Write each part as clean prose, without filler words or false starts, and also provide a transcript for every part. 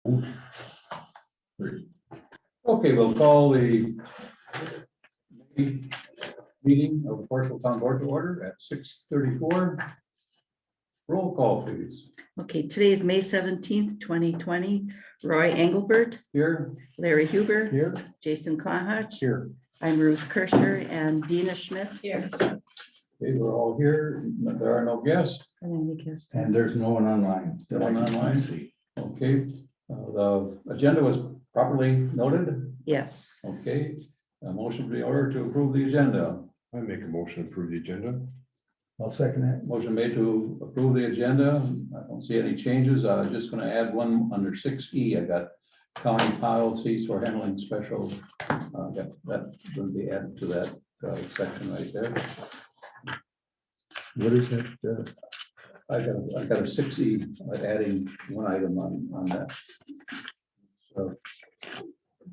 Okay, we'll call the meeting of the Forestville Town Board to order at 6:34. Roll call, please. Okay, today is May 17th, 2020. Roy Engelbert, Here. Larry Huber, Here. Jason Klahach. Here. I'm Ruth Kirscher and Dina Schmidt. Here. Okay, we're all here. There are no guests. And there's no one online. No one online? Okay, the agenda was properly noted. Yes, Okay, a motion be ordered to approve the agenda. I make a motion to approve the agenda. I'll second that. Motion made to approve the agenda. I don't see any changes. I was just gonna add one under 6E. I got county policies for handling special. That's going to be added to that section right there. What is that? I got a 6E, adding one item on that. So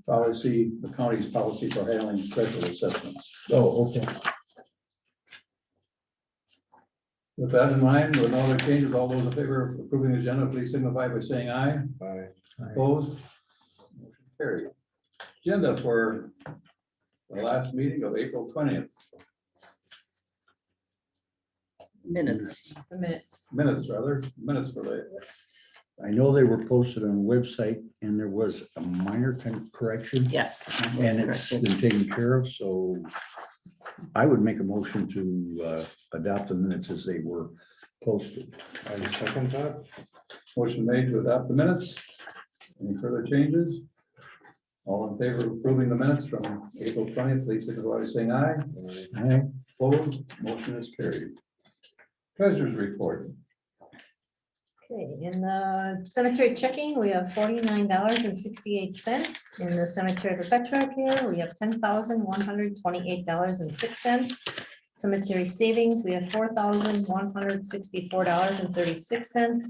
policy, the county's policy for handling special assessments. Oh, okay. With that in mind, with no other changes, all those in favor of approving the agenda, please signify by saying aye. Aye. Opposed? Motion carried. Agenda for the last meeting of April 20th. minutes. Minutes for the, I know they were posted on the website and there was a minor correction Yes. and it's been taken care of, so I would make a motion to adopt the minutes as they were posted. I second that. motion made to adopt the minutes. Any further changes? All in favor of approving the minutes from April 20th, please signify by saying aye. Aye. Opposed? Motion is carried. Treasurer's report. Okay, in the cemetery checking, we have $49.68. In the cemetery perpetual care, we have $10,128.06. Cemetery savings, we have $4,164.36.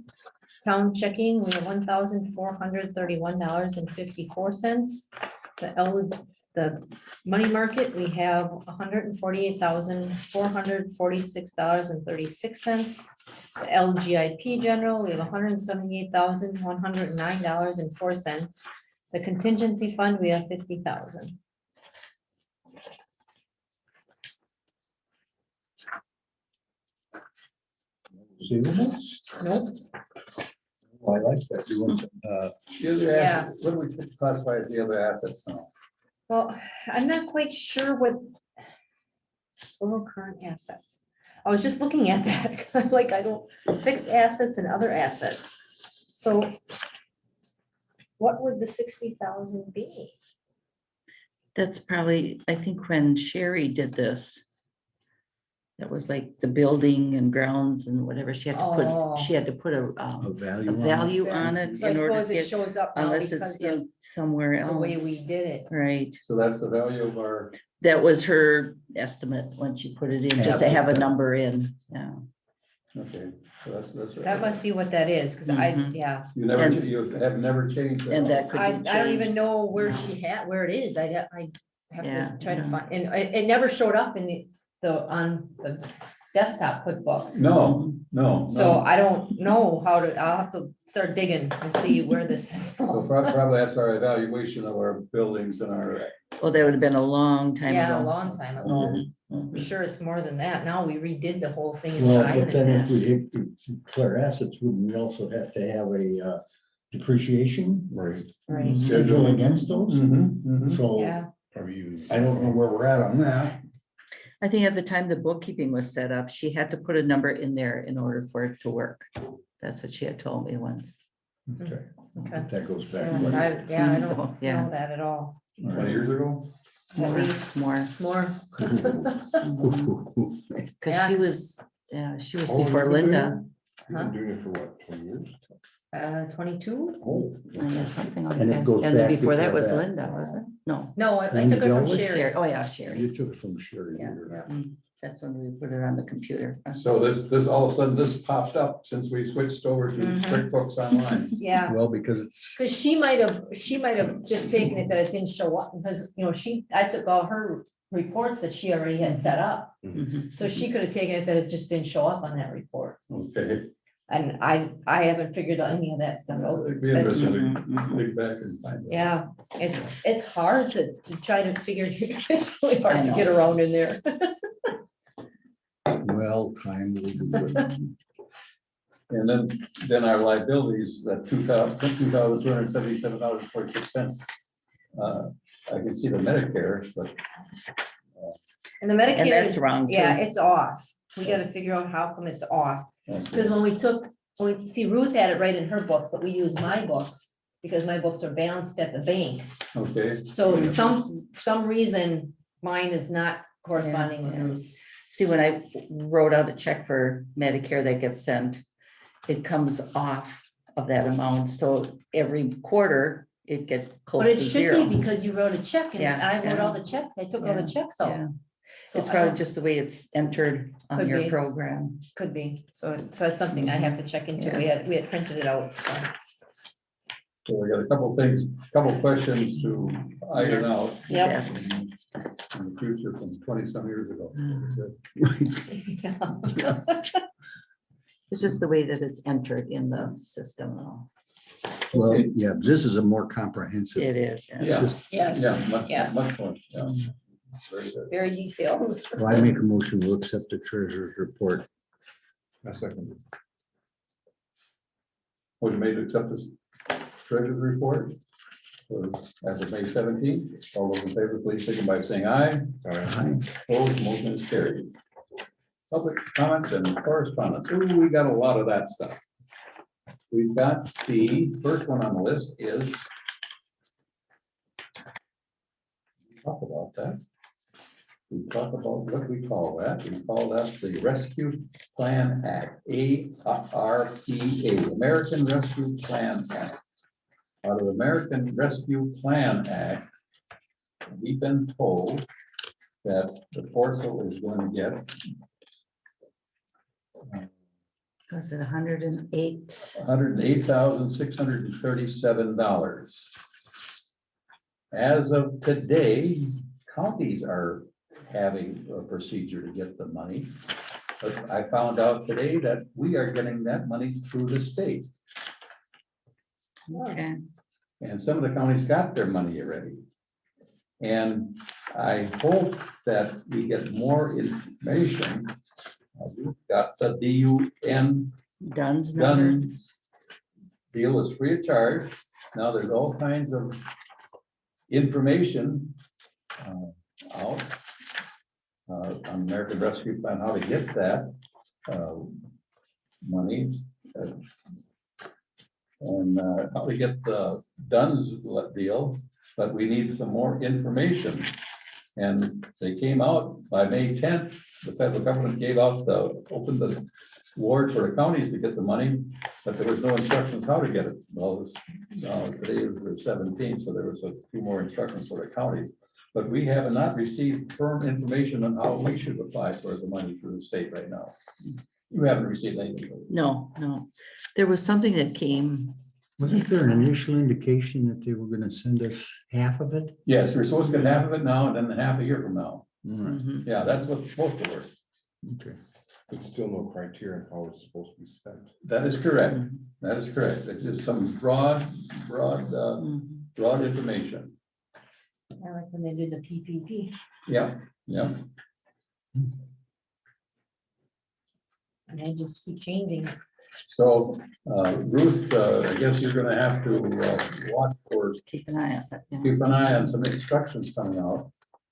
Town checking, we have $1,431.54. The money market, we have $148,446.36. The LGIP general, we have $178,109.04. The contingency fund, we have $50,000. See the Nope. Oh, I like that. You want, The other Yeah. asset, what do we classify as the other assets now? Well, I'm not quite sure what. Total current assets. I was just looking at that, I'm like, I don't, fixed assets and other assets. So. What would the 60,000 be? That's probably, I think when Sherry did this, that was like the building and grounds and whatever. She had to Oh. put, she had to put a a value. a on it? value on it So I in order suppose to it get, shows up now unless because it's of in somewhere the way else. we did it. Right. So that's the value of our, That was her estimate when she put it in, just to have a number in. Yeah. okay, so that's. That must be what that is, because Mhm. yeah. You never, and- you have never changed. And that could I be don't even changed. know where No. she had, where it is. I have Yeah, to try to yeah. find, and it never showed up in on the desktop QuickBooks. No. So I don't know how to, I'll have to start digging and see where this is So from. probably that's our evaluation of our buildings and our. Well, that would have been a long time Yeah, a ago. long time ago. Mhm, I'm mhm. sure it's more than that. Now we redid the whole thing Well, inside. but then and- if we declare assets, wouldn't we also have to have a depreciation Right. Right, schedule against those? So yeah. Probably even. I don't know where we're at on that. I think at the time the bookkeeping was set up, she had to put a number in there in order for it to work. That's what she had told me once. Okay, Okay. that goes back. Yeah, quite a I don't Oh, yeah. know that at all. 20 years ago? At More, least more, more. because Yeah. she was, yeah, she was How long before have you been Linda. doing it? You've been doing it for what, 20 years? 22? Oh, Yeah, something like And it that. goes And then back before that before was that. Linda, wasn't it? No. No, I When took did it y'all from list? Sherry. Oh, yeah, Sherry. You took it from Sherry. Yeah, yeah. That's when we put it on the computer. So this, all of a sudden, this popped up since we switched over to Mhm. QuickBooks Online. Yeah, Well, because it's, because she might have just taken it that it didn't show up because, I took all her reports that she already had set up. Mhm. So she could have taken it that it just didn't show up on that report. Okay, And I haven't figured out any of that stuff out. It'd be interesting to Mhm. dig back and find out. Yeah, it's hard to try to figure, it's really hard I to know. get around in there. Well, time will do it. And then our liabilities, that $2,277.46. I can see the Medicare, but And the Medicare And that's is, wrong too. yeah, it's off. We gotta figure out how come it's off. Because when we see Ruth had it right in her books, but we use my books because my books are balanced at the bank. okay, So some reason mine is not corresponding with Yeah, yeah. Ruth's. See, when I wrote out a check for Medicare that gets sent, it comes off of that amount. So every quarter, it gets close But it to should zero. be because you wrote a check and Yeah, I wrote yeah. all the checks. I took all the Yeah, checks out. Yeah, So it's I probably don't- just the way it's entered on Could your be. program. Could be. So that's something I have to check into. Yeah. We had printed it out. So. so we got a couple things, couple questions to iron out. Yep. In the future from 20-some years ago. It's just the way that it's entered in the system now. Well, Okay. yeah, this is a more comprehensive. It is. Yeah. It's just- Yes, Yeah, Yes. much more, yeah. Very good. very detailed. Well, I make a motion to accept the treasurer's report. A second. Was made to accept this treasurer's report for as of May 17th. All those in favor, please signify by saying aye. Aye. Opposed, motion is carried. Public comments and correspondence. Ooh, we got a lot of that stuff. We've got the first one on the list is. Talk about that. We talk about what we call that. We call that the Rescue Plan Act, ARPA, American Rescue Plan Act. Out of the American Rescue Plan Act, we've been told that the Forestville is going to get Was it 108? $108,637. As of today, counties are having a procedure to get the money. But I found out today that we are getting that money through the state. Okay. And some of the counties got their money already. And I hope that we get more information. We've got the DUN Dunn's number. done. Deal is free of charge. Now there's all kinds of information out on American Rescue Plan, how to get that money. And how to get the Dunn's deal, but we need some more information. And they came out by May 10th, the federal government gave out opened the award for the counties to get the money, but there was no instructions how to get it. Well, today is the 17th, so there was a few more instructions for the counties. But we have not received firm information on how we should apply for the money through the state right now. You haven't received anything. No, no. There was something that came. Wasn't there an initial indication that they were gonna send us half of it? Yes, we're supposed to get half of it now and then half a year from now. All right, Mhm. Yeah, that's what's supposed to work. okay. There's still no criteria on how it's supposed to be spent. That is correct. Mhm. That is correct. It's just some broad Mhm. information. I like when they did the PPP Yeah, yeah. and they just keep changing. So Ruth, I guess you're gonna have to watch for, Keep an eye on that. yeah. keep an eye on some instructions coming out.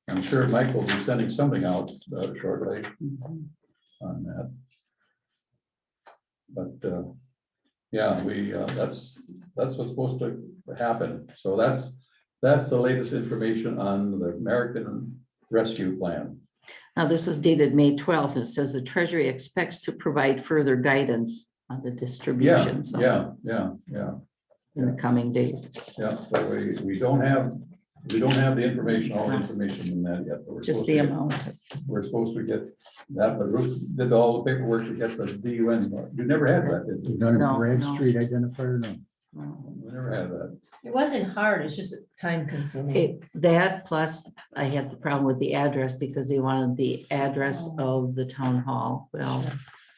I'm sure Mike will be sending something out shortly Mhm. on that. But yeah, that's what's supposed to happen. So that's the latest information on the American Rescue Plan. Now, this is dated May 12th. It says the Treasury expects to provide further guidance on the Yeah, distribution. so yeah. In the coming days, Yeah, so we don't have the information, all the information in that yet. But we're just supposed the to get- amount. We're supposed to get that, but Ruth did all the paperwork to get the DUN. You never had that, did you? Done a No, no. Bradstreet identifier, no? We never had that. It wasn't hard, it's just time consuming. That plus I had the problem with the address because they wanted the address of the town hall. Well,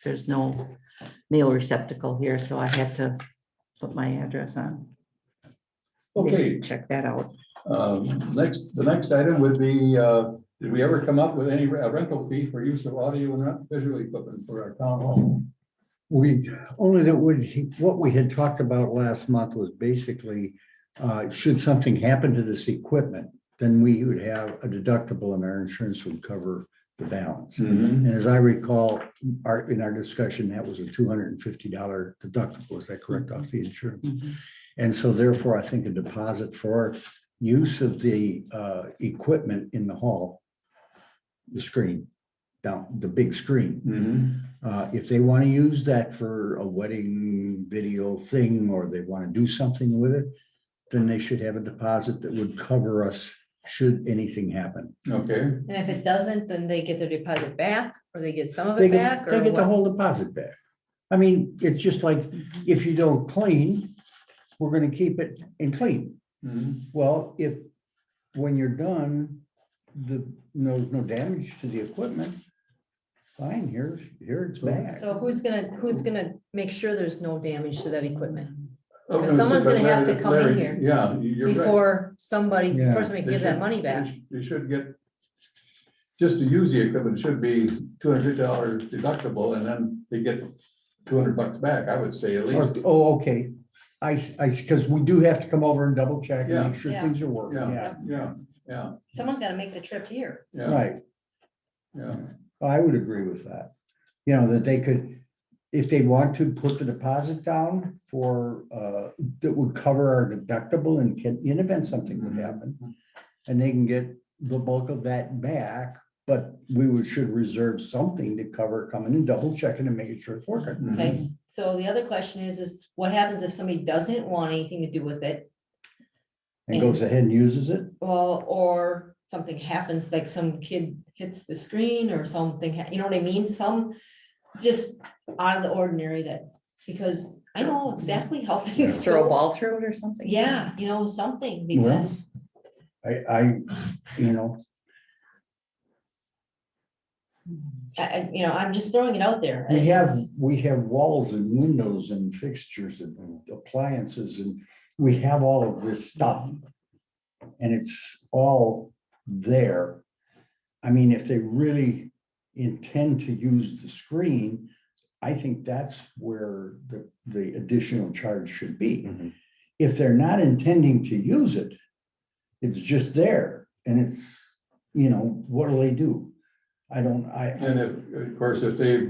there's no mail receptacle here, so I had to put my address on. Okay, Check that out. the next item would be, did we ever come up with any rental fee for use of audio and visual equipment for our town hall? We, only that what we had talked about last month was basically, should something happen to this equipment, then we would have a deductible and our insurance would cover the balance. Mhm. And as I recall, in our discussion, that was a $250 deductible. Is that correct, off the insurance? Mhm. And so therefore, I think a deposit for use of the equipment in the hall, the screen, down, the big screen. Mhm. If they want to use that for a wedding video thing, or they want to do something with it, then they should have a deposit that would cover us should anything happen. Okay, And if it doesn't, then they get their deposit back, or they get some of They it back, get, or they get the what? whole deposit back. I mean, it's just like, if you don't clean, we're gonna keep it in clean. Mhm. Well, if, when you're done, there's no damage to the equipment, fine, here it's back. So who's gonna make sure there's no damage to that equipment Oh, Because someone's gonna have to come in Larry, here Yeah, you're right. before somebody Yeah. can They give that should- money back? They should get, just to use the equipment, it should be $250 deductible, and then they get $200 back, I would say at least. Oh, okay. Because we do have to come over and double check and Yeah. make sure Yeah. things are working, Yeah, yeah, yeah, Someone's gotta make the trip here. yeah, right. yeah. I would agree with that. You know, that they could, if they want to put the deposit down for, that would cover our deductible in event something would happen. And they can get the bulk of that back, but should reserve something to cover coming and double checking and making sure it's working. Okay, Mhm. so the other question is what happens if somebody doesn't want anything to do with it? And goes ahead and uses it. Well, or something happens, like some kid hits the screen or something, you know what I mean? Some just out of the ordinary that, because I know exactly how things Throw a go. ball through it or something? Yeah, you know, something, Well, because You know, I'm just throwing it out there. we have walls and windows and fixtures and appliances and we have all of this stuff. And it's all there. I mean, if they really intend to use the screen, I think that's where the additional charge should be. Mhm. If they're not intending to use it, it's just there and it's, what do? And if, of course, if they,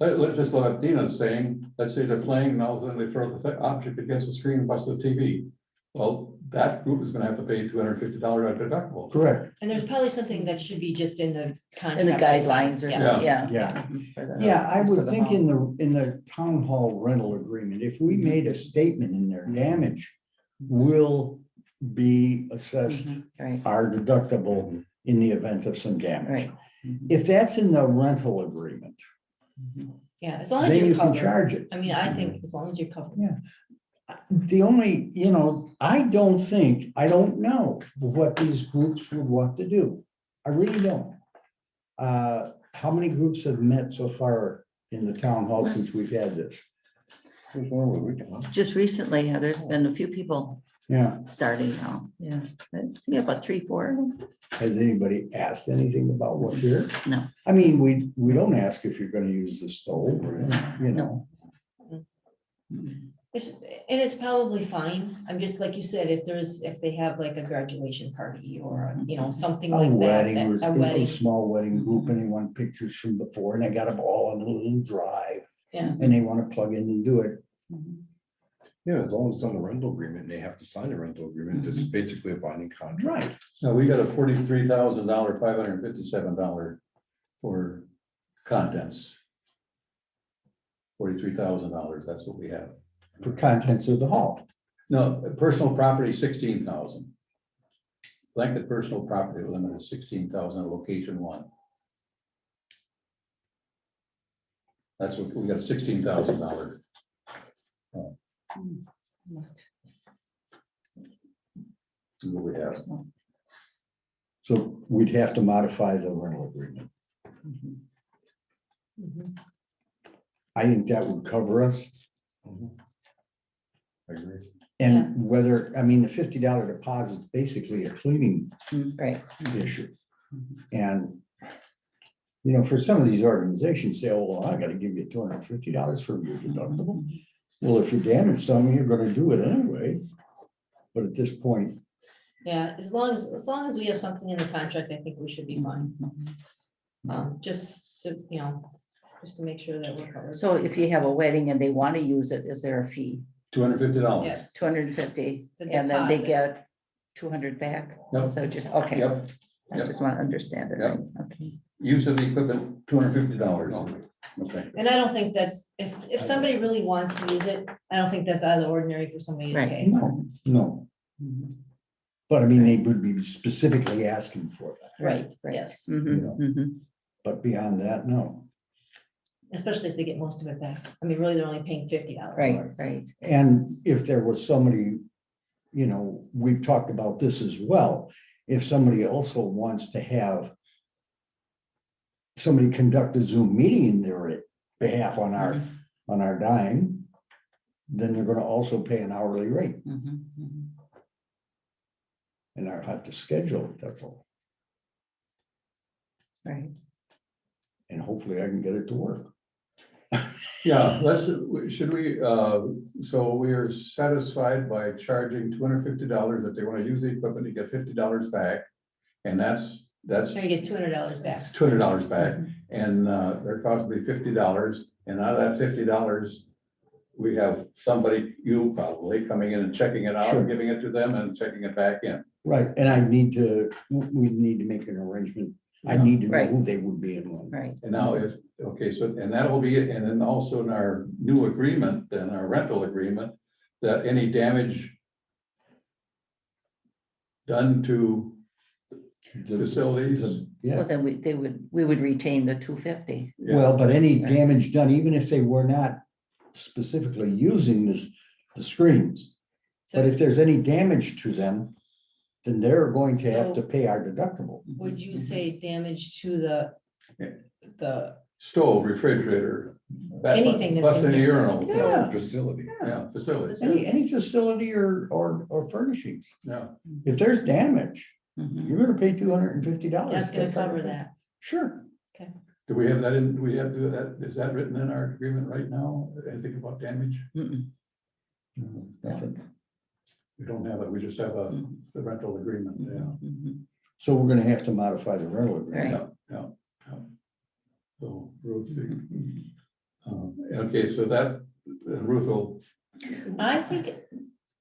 let's just what Dina's saying, let's say they're playing and all of a sudden they throw the object against the screen and bust the TV. Well, that group is gonna have to pay $250 deductible. Correct. And there's probably something that should be just in the contract. In the guidelines or Yes. something, yeah. Yeah. For the Yeah, I use would of the think home. in the town hall rental agreement, if we made a statement in there, damage will be assessed Mhm, Right, our deductible in the event of some damage. right. Mhm, If that's in the rental agreement, mhm. Yeah, as long as then you're you can covered. charge it. I mean, I think as long as you're covered. Yeah. The only, I don't know what these groups would want to do. I really don't. How many groups have met so far in the town hall since we've had this? There's one over the weekend, huh? Just recently, yeah, there's been a few people Yeah, starting now, yeah. I think about 3, 4 of them. has anybody asked anything about what's here? No. I mean, we don't ask if you're gonna use the stove or, And it's probably fine. I'm just, like you said, if they have like a graduation party or, something A like that. wedding, that- or A wedding, a small wedding group, and they want pictures from before, and they got them all on a little drive, yeah. and they wanna plug in and do it. Mhm. Yeah, as long as it's on the rental agreement, they have to sign a rental agreement. It's basically a binding contract. Right. So we got a $43,000, $557 for contents. $43,000, that's what we have. For contents of the hall. No, personal property, 16,000. Blanket personal property limit is 16,000, location 1. That's what, we got $16,000. What we have. So we'd have to modify the rental agreement. Mhm. Mhm. I think that would cover us. I agree. And whether, I mean, the $50 deposit is basically a cleaning Right. issue. And, you know, for some of these organizations say, oh, well, I gotta give you $250 for your deductible. Well, if you damage something, you're gonna do it anyway. But at this point, Yeah, as long as we have something in the contract, I think we should be fine. Just to, just to make sure that we're covered. So if you have a wedding and they want to use it, is there a fee? $250. Yes. 250, The and then they deposit. get 200 back? Yep. So just, okay, Yep, I yep. just want to understand it. Yep. Okay. Use of the equipment, $250. Okay. And I don't think that's, if somebody really wants to use it, I don't think that's out of the ordinary for somebody to Right. pay. no. Mhm. But I mean, they would be specifically asking for that. Right, Right. yes, Mhm, mhm. But beyond that, no. especially if they get most of it back. I mean, really, they're only paying $50. Right, right. And if there was somebody, you know, we've talked about this as well. If somebody also wants to have somebody conduct a Zoom meeting in their behalf on our dime, then they're gonna also pay an hourly rate, Mhm, mhm. and I'll have to schedule it, that's all. Right. And hopefully I can get it to work. Yeah, should we, so we are satisfied by charging $250 if they want to use the equipment, you get $50 back. And that's So you get $200 back. $200 back, and their cost would be $50, and out of that $50, we have somebody, you probably, coming in and checking it out, Sure. giving it to them and checking it back in. Right, and we need to make an arrangement. I Yeah. need to know Right. who they would be and when. Right. And now if, okay, so, and that will be, it. And then also in our new agreement, then our rental agreement, that any damage done to The- facilities, the- Well, Yeah, then we would retain the 250. yeah, well, but any Right. damage done, even if they were not specifically using the screens, but So if there's any damage to them, then they're going to have to So- pay our deductible. would you say damage to the, stove, refrigerator. Anything that's in Busting here. urinal. Yeah. Facility. Yeah, facilities, Any facility or furnishings, yeah. if there's damage, Mhm. you're gonna pay $250. that's gonna cover that. Sure. Do we have that in, do we have to, that, is that written in our agreement right now? Anything about damage? Mhm. Nothing. We don't have it, we just have the rental agreement, yeah. Mhm. So we're gonna have to modify the rental agreement. Right. Yeah, yeah. So Ruth, okay, so that, Ruth will, I think,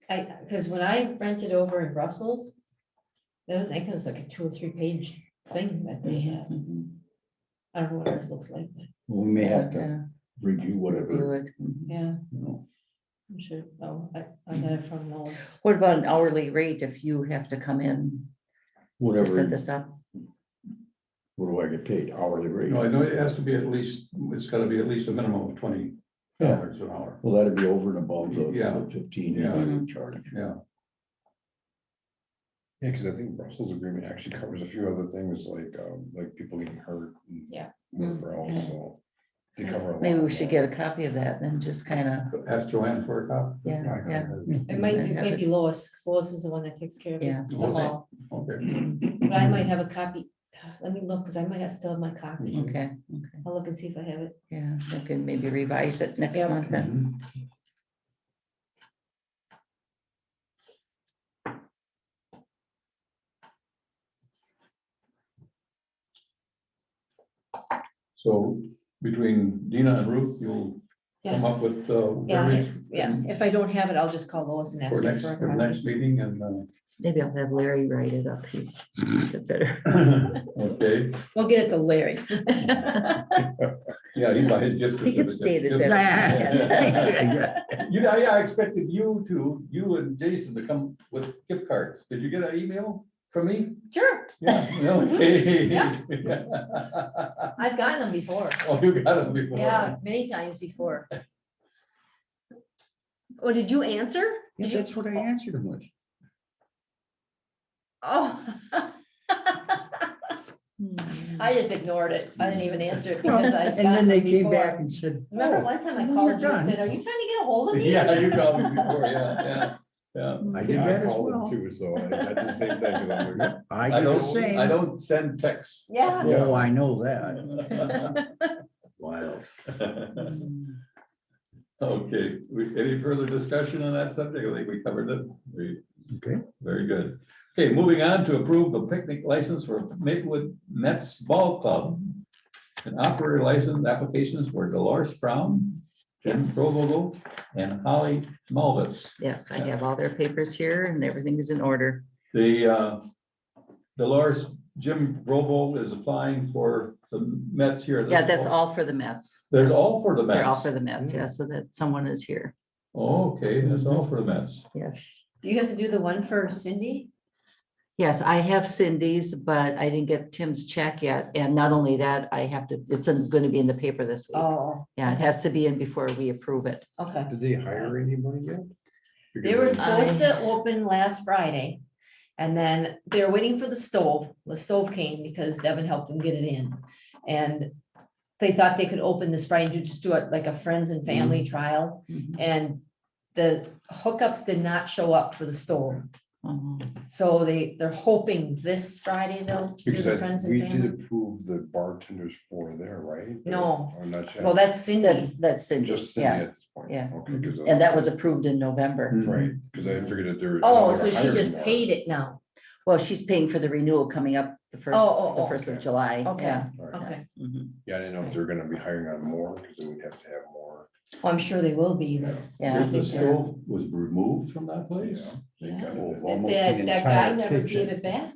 because when I rented over in Brussels, I think it was like a 2 or 3 page thing that they had. Mhm. I don't know what ours looks like, but We may have to Yeah, review we whatever, would. Mhm. yeah, you know. I'm sure, I got it from Lowe's. What about an hourly rate if you have to come in to set Whatever, this up? what do I get paid? Hourly rate? no, I know it has to be at least, it's gotta be at least a minimum of $20 an hour, Well, that'd be over and above Yeah. the 15 Yeah. that we charge. yeah. Yeah, because I think Brussels agreement actually covers a few other things like people getting hurt. And Yeah. whatever else, so they cover a lot. Maybe we more. should get a copy of that and just kind of, Ask Joanne for a copy. yeah, yeah. It might be Lois, because Lois is the one that takes care of it. Yeah. the hall. Okay, But I might have a copy. Let me look, because I might still have my copy. Okay, okay, I'll look and see if I have it. yeah, we can maybe revise it next Yep. month then. so between Dina and Ruth, you'll come Yeah, up with yeah, verbiage yeah. If I don't have it, I'll just call Lois and for ask her next, for a for the next copy. meeting and, Maybe I'll have Larry write it up. He's get better. okay, We'll get it to Larry. yeah, he buy his gift He could certificates. state it Gift- better. You know, yeah, I expected you and Jason to come with gift cards. Did you get an email from me? Sure, Yeah, okay. Yeah. I've gotten them before. Oh, you got it before. Yeah, many times before. Oh, did you answer? Yeah, Did you? that's what I answered him with. Oh. I just ignored it. I didn't even answer it Well, because I. And got then they them came before. back and said. Remember "Oh, one time I when called you're you and done." said, are you trying to get a hold of me? Yeah, you called me before, yeah. I did Yeah, that I as called them well. too, so I did the same thing. 'Cause I'm like, I did the I same. don't send texts. Yeah. Oh, I know that. Wild. Okay, any further discussion on that subject? I think we covered it. Okay. Very good. Okay, moving on to approve the picnic license for Maplewood Mets Ball Club. And operator license applications for Dolores Brown, Jim Yes. Provogel, and Holly Malvis. Yes, I have all their papers here and everything is in order. The Dolores, Jim Provogel is applying for the Mets here. Yeah, that's all for the Mets. There's Yes, all for the They're all Mets. for the Mets, yeah, so that someone is here. Oh, okay, that's all for the Mets. Yes. Do you have to do the one for Cindy? Yes, I have Cindy's, but I didn't get Tim's check yet. And not only that, I have to, it's going to be in the paper this week. Oh, Yeah, it has to be in before we approve it. okay. did they hire anybody yet? They were Because supposed to open last Friday. And then they're waiting for the stove. The stove came because Devin helped them get it in. And they thought they could open this Friday and just do it like a friends and family trial. Mhm. And the hookups did not show up for the stove. Mhm. So they're hoping this Friday they'll do Because the friends and we did family. approve the bartenders for there, right? No. Or not yet? Well, that's Cindy. That's Cindy, Just Cindy yeah, at this point. yeah. Okay, 'cause And that was approved in November. Right, because I figured that there. Oh, so she just paid it now. Well, she's paying for the renewal coming up the first, Oh, the oh, first of okay. July. Okay. Yeah. Okay. Mhm. Yeah, I didn't know if they're gonna be hiring on more, because then we'd have to have more. Well, I'm sure they will be, but Yeah, I The think they're- stove was removed from that place? Yeah, they Yeah. got Oh, it. almost that the that guy entire never kitchen. gave it back.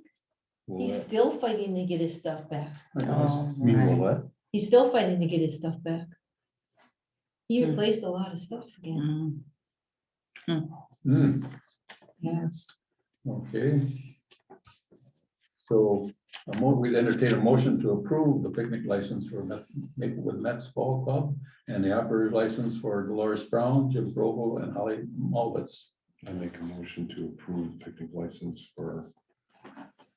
Well, He's that- still fighting to get his stuff back. Oh, Meanwhile, right. what? He's still fighting to get his stuff back. He Hmm. replaced a lot of stuff again. Mm, Hmm, Yes. okay. So we'd entertain a motion to approve the picnic license for Maplewood Mets Ball Club and the operator's license for Dolores Brown, Jim Provogel, and Holly Malvis. I make a motion to approve picnic license for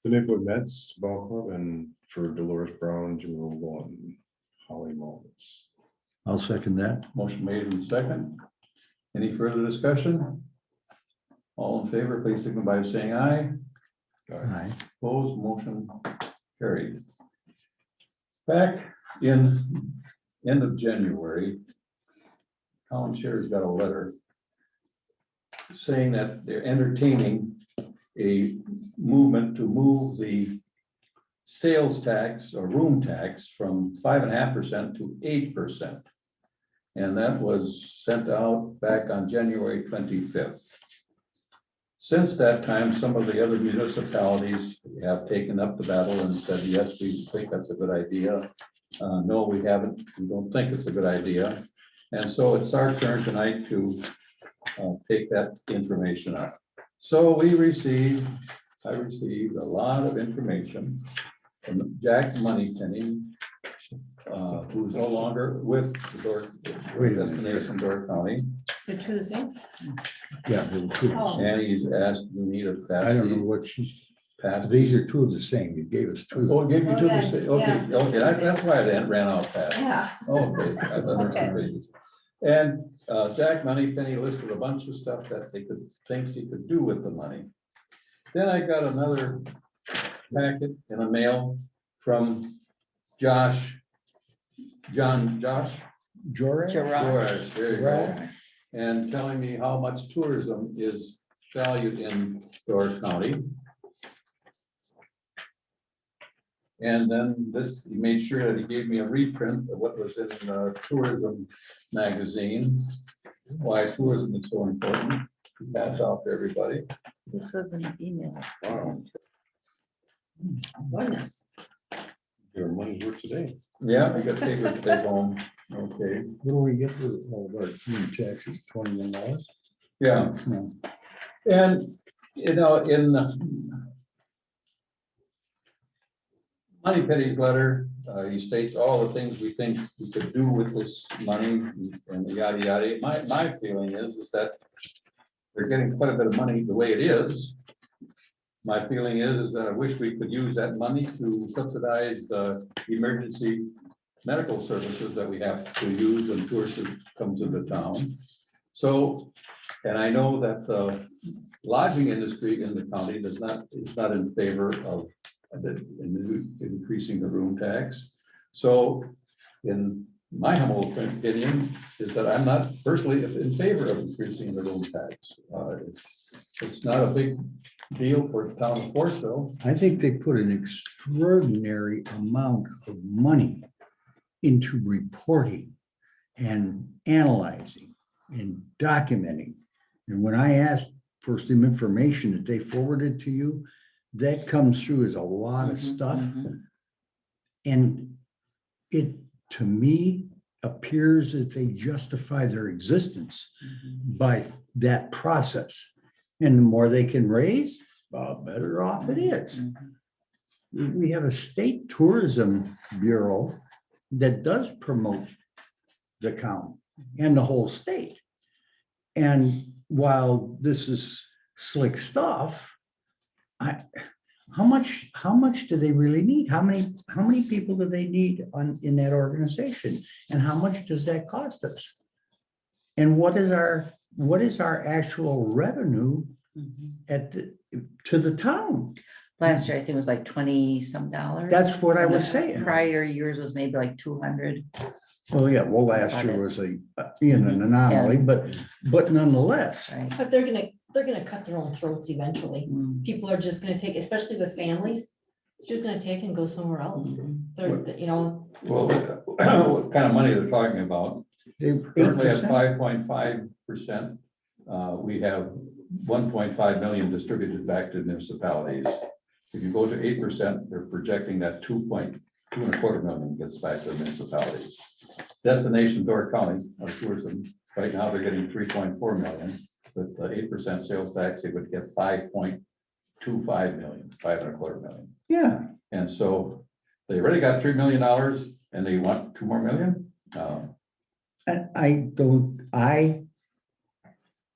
the Maplewood Mets Ball Club and for Dolores Brown, Jim Roll, and Holly Mullins. I'll second that. Motion made in second. Any further discussion? All in favor, please signify by saying aye. Aye. Opposed, motion carried. Back in end of January, Colin Sherr's got a letter saying that they're entertaining a movement to move the sales tax or room tax from 5.5% to 8%. And that was sent out back on January 25th. Since that time, some of the other municipalities have taken up the battle and said, yes, we think that's a good idea. No, we haven't. We don't think it's a good idea. And so it's our turn tonight to take that information up. So I received a lot of information from Jack Moneypenny, who's no longer with the Destination Door County. The two the same? Yeah, there were two. Oh. And he's asked me to pass. I don't know what she's, Pass. these are two of the same. You gave us two. Oh, give you Oh, two, yeah, okay, yeah. okay, that's why I ran out fast. Yeah. Okay. I thought there were two Okay. pages. And Jack Moneypenny listed a bunch of stuff that things he could do with the money. Then I got another packet in the mail from Josh. George? Gerard. Flores, there you go. Right. And telling me how much tourism is valued in Door County. And then he made sure that he gave me a reprint of what was in the tourism magazine. Why tourism is so important. Pass out to everybody. This was an email. Wow, Goodness. your money's worth today. Yeah, I got paper to take home. Okay, What do we get for all of our community taxes? $21? yeah. No. And, you know, in Moneypenny's letter, he states all the things we think we could do with this money and yada, yada. My feeling is that they're getting quite a bit of money the way it is. my feeling is that I wish we could use that money to subsidize the emergency medical services that we have to use when tourists come to the town. So, and I know that the lodging industry in the county is not in favor of increasing the room tax. So in my humble opinion is that I'm not personally in favor of increasing the room tax. It's not a big deal for the town of Forestville. I think they put an extraordinary amount of money into reporting and analyzing and documenting. And when I asked for some information that they forwarded to you, that comes through as a lot of stuff. And it, to me, appears that they justify their existence by that process. And the more they can raise, the better off it is. We have a state tourism bureau that does promote the county and the whole state. And while this is slick stuff, how much do they really need? How many people do they need in that organization? And how much does that cost us? And what is our actual revenue to the town? Last year, I think it was like 20 some dollars. That's what I And was the saying. Prior years was maybe like 200. Well, yeah, well, last year was an anomaly, but nonetheless. Right. But they're gonna cut their own throats eventually. Mm. People are just gonna take, especially with families, just gonna take and go somewhere else. They're, Well, what kind of money they're talking about? Currently at 8%. 5.5%, we have 1.5 million distributed back to municipalities. If you go to 8%, they're projecting that 2.25 million gets back to municipalities. Destination Door County of tourism, right now they're getting 3.4 million. With the 8% sales tax, they would get 5.25 million, 5.25 million. Yeah, And so they already got $3 million and they want 2 more million. and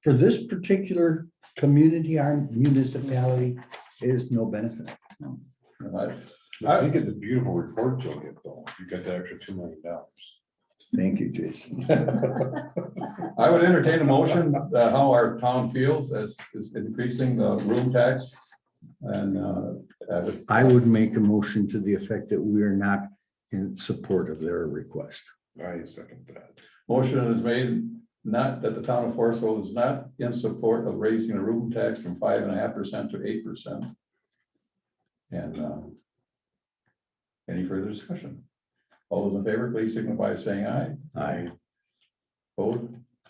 for this particular community, our municipality is no benefit. I think it's a beautiful report you'll get though. You got that extra $2 million. Thank you, Jason. I would entertain a motion how our town feels as is increasing the room tax. And I would make a motion to the effect that we are not in support of their request. I second that. motion is made not that the town of Forestville is not in support of raising the room tax from 5.5% to 8%. And any further discussion? All those in favor, please signify by saying aye. Aye. Both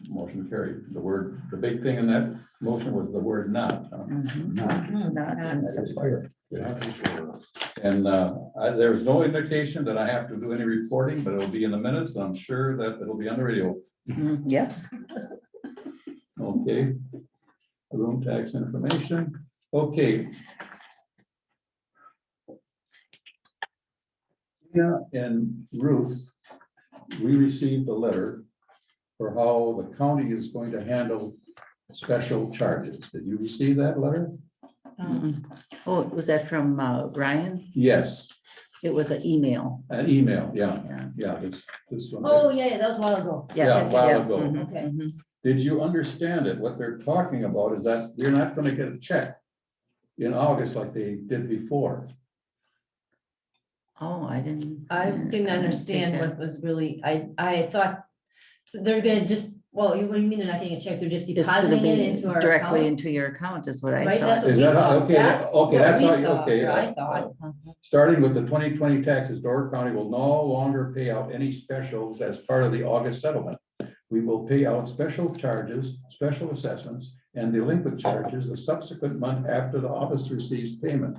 motion carried. The big thing in that motion was the word not. Not in support. Yeah. And there was no indication that I have to do any reporting, but it'll be in the minutes. I'm sure that it'll be on the radio. Yeah. Okay. Room tax information. Okay. Yeah, and Ruth, we received a letter for how the county is going to handle special charges. Did you receive that letter? Oh, was that from Ryan? Yes, It was an email. an email, yeah, Yeah. this one. Oh, yeah, that was a while ago. Yeah, a while ago. Mhm, Okay. mhm. Did you understand it? What they're talking about is that we're not gonna get a check in August like they did before. Oh, I didn't. I didn't understand what was really, I thought they're gonna just, well, what do you mean they're not getting a check? They're just It's gonna depositing it be into our directly account? into your account is what I Right, that's thought. what Is we that how- thought. okay, That's okay, what that's we how you- thought, okay, or I thought. Starting with the 2020 taxes, Door County will no longer pay out any specials as part of the August settlement. We will pay out special charges, special assessments, and delinquent charges the subsequent month after the office receives payment.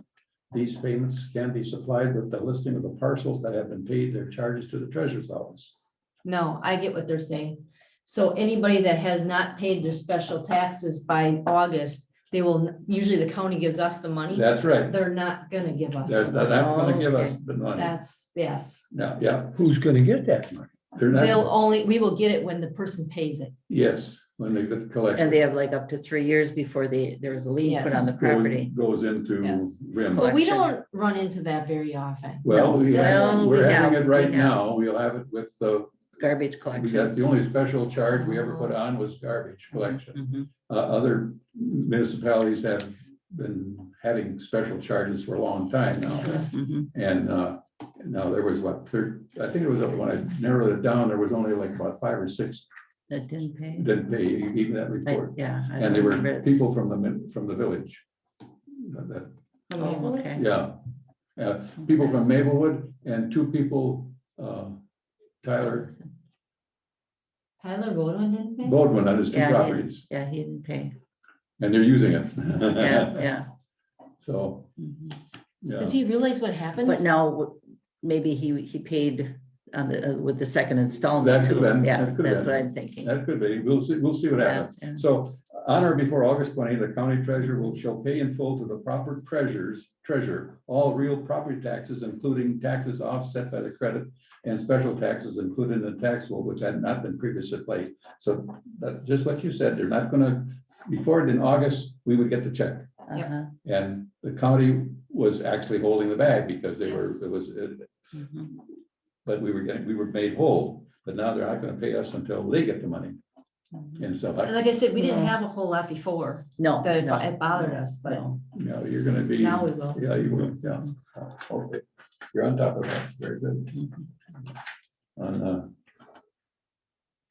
These payments can be supplied with the listing of the parcels that have been paid their charges to the treasurer's office. No, I get what they're saying. So anybody that has not paid their special taxes by August, they will, usually the county gives us the money. That's right. They're not gonna give us. They're the not money. gonna give us the money. That's, yes. Yeah, Who's gonna get that money? they're They'll not, only, we will get it when the person pays it. yes. when they get collected. And they have like up to 3 years before there was a lien put on the Yes. property. Goes into Yes. RIM. But we Collection. don't run into that very often. Well, Well, we're we having have- it right we have. now. We'll have it with the, Garbage we collection. got, the only special charge we ever put on was garbage collection. Mhm. Other municipalities have been having special charges for a long time now. Mhm. And now there was what, I think it was, when I narrowed it down, there was only like about 5 or 6 That didn't pay. didn't pay even that I- report. Yeah. I And they were remember it. people from the village. That- Oh, okay. Yeah, people from Maplewood and 2 people, Tyler Tyler didn't pay? Baldwin on his 2 Yeah, properties, Yeah, he didn't pay. and they're using it. Yeah, yeah. So, Mhm. yeah, Does he realize what happens? But now maybe he paid on with the second installment. That could've too. been, Yeah, that could've that's been. what I'm thinking. that could be, we'll see what Yeah, happens. yeah. So on or before August 20, the county treasurer shall pay in full to the proper treasurer all real property taxes, including taxes offset by the credit and special taxes included in the tax roll, which had not been previously paid. So that's just what you said, they're not gonna, before in August, we would get the check. Uh-huh. And the county was actually holding the bag because they were, Yes. it was, Mhm. but we were made whole, but now they're not gonna pay us until they get the money. Mhm. And so, And like I said, we didn't No. have a whole lot before No, that no, it bothered us, but no. you know, you're gonna be. now we will. Yeah, you will, yeah. Okay, you're on top of that, very good. Mhm.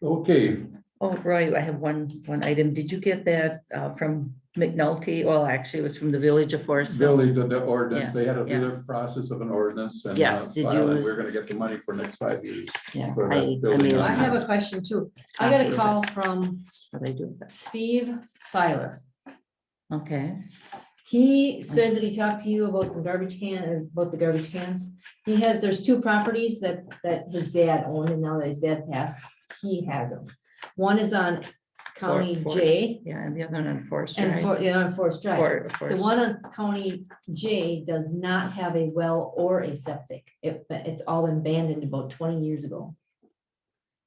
Okay, Oh, Roy, I have one item. Did you get that from McNulty? Well, actually, it was from the village of Forestville. Billy did the ordinance, Yeah, they had to yeah. do the process of an ordinance and Yes, did file it. you- We're gonna get the money for next 5 years. Yeah, For I that building mean, on I have a question too. I got a call from what I do. Steve Seiler. Okay, He said that he talked to you about some garbage about the garbage cans. There's 2 properties that his dad owned, and now that his dad passed, he has them. One is on County Forest- J yeah, and the other one on Forest and Drive. on Forest Drive. The Forest. one on County J does not have a well or a septic. It's all been abandoned about 20 years ago.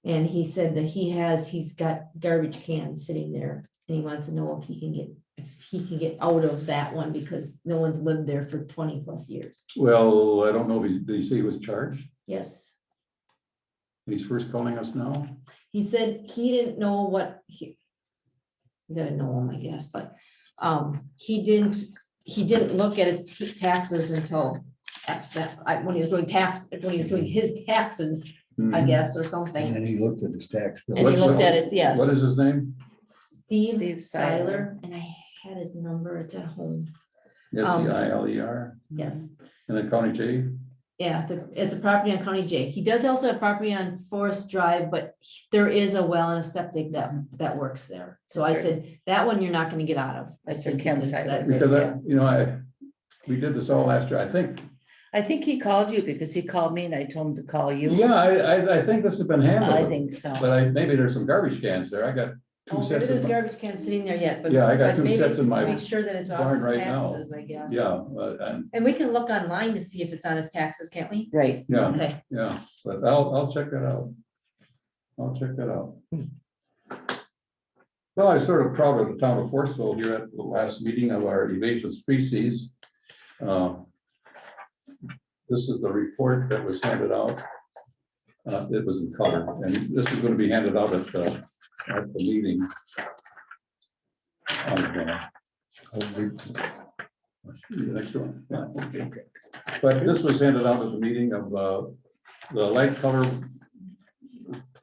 And he said that he's got garbage cans sitting there, and he wants to know if he can get out of that one because no one's lived there for 20+ years. Well, I don't know if did he say he was charged? Yes. He's first calling us now? He said he didn't know what you gotta know him, I guess, but he didn't look at his taxes until when he was doing his taxes, I Mhm. guess, or And something. then he looked at his tax bill. And he What's looked the- at it, yes. What is his name? Steve Steve Seiler. Seiler, and I had his number, it's at home, Seiler, yes. and then County J? Yeah, it's a property on County J. He does also have property on Forest Drive, but there is a well and a septic that works there. So I That's said, that one you're not gonna get out of. I That's said, a Ken because Seiler. that's- Because we did this all last year, I think. I think he called you because he called me and I told him to call you. Yeah, I think this has been handled. I think so. But maybe there's some garbage cans there. I got 2 Oh, maybe sets there's of, garbage cans sitting there yet, but. Yeah, I got but 2 maybe sets in my Make sure that it's off barn his right now. taxes, I guess. yeah, And we can look online to see if it's on his taxes, can't we? Right. yeah, Okay, yeah, but I'll check that out. I'll check that out. Well, I was sort of proud of the town of Forestville here at the last meeting of our invasive species. This is the report that was handed out. It was in color, and this is going to be handed out at the meeting. The next one, yeah, okay. But this was handed out at the meeting of the light color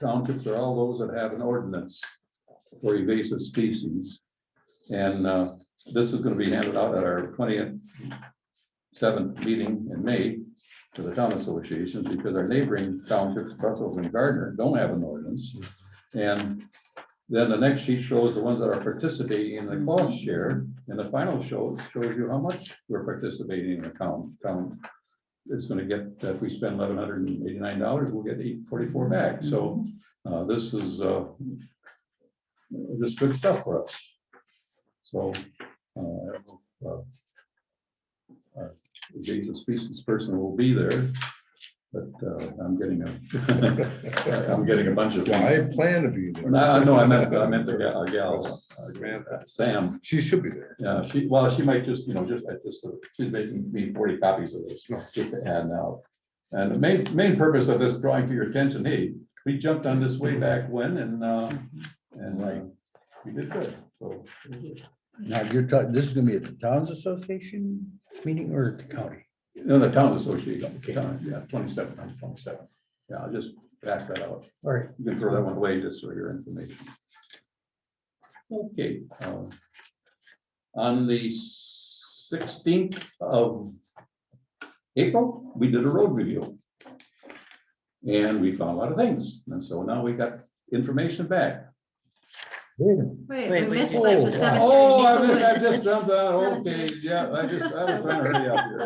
townships are all those that have an ordinance for invasive species. And this is going to be handed out at our 27th meeting in May to the town associations, because our neighboring townships, Brussels and Gardner, don't have an ordinance. And then the next sheet shows the ones that are participating in the cost share, and the final shows you how much we're participating in the town. It's gonna get, if we spend $1,189, we'll get $844 back. So this is just good stuff for us. So I don't know if our invasive species person will be there. but I'm getting I'm getting a bunch of. I plan to be there. No, I meant the gal, Sam. She should be there. Yeah, she might just, just at this, she's making me 40 copies of this, just to add now. And the main purpose of this drawing to your attention, hey, we jumped on this way back when and we did good, so. Now, you're talking, this is gonna be at the Towns Association meeting or at the county? No, the town association, yeah, 27. Yeah, I'll just pass that out. All right, You can throw that one away just for your information. Okay. On the 16th of April, we did a road review. And we found a lot of things. And so now we got information back. Wait, Wait, we missed wait. like Oh, the cemetery. Oh, I neighborhood. just jumped out. Okay, Cemetery. yeah, I was trying to hurry up here.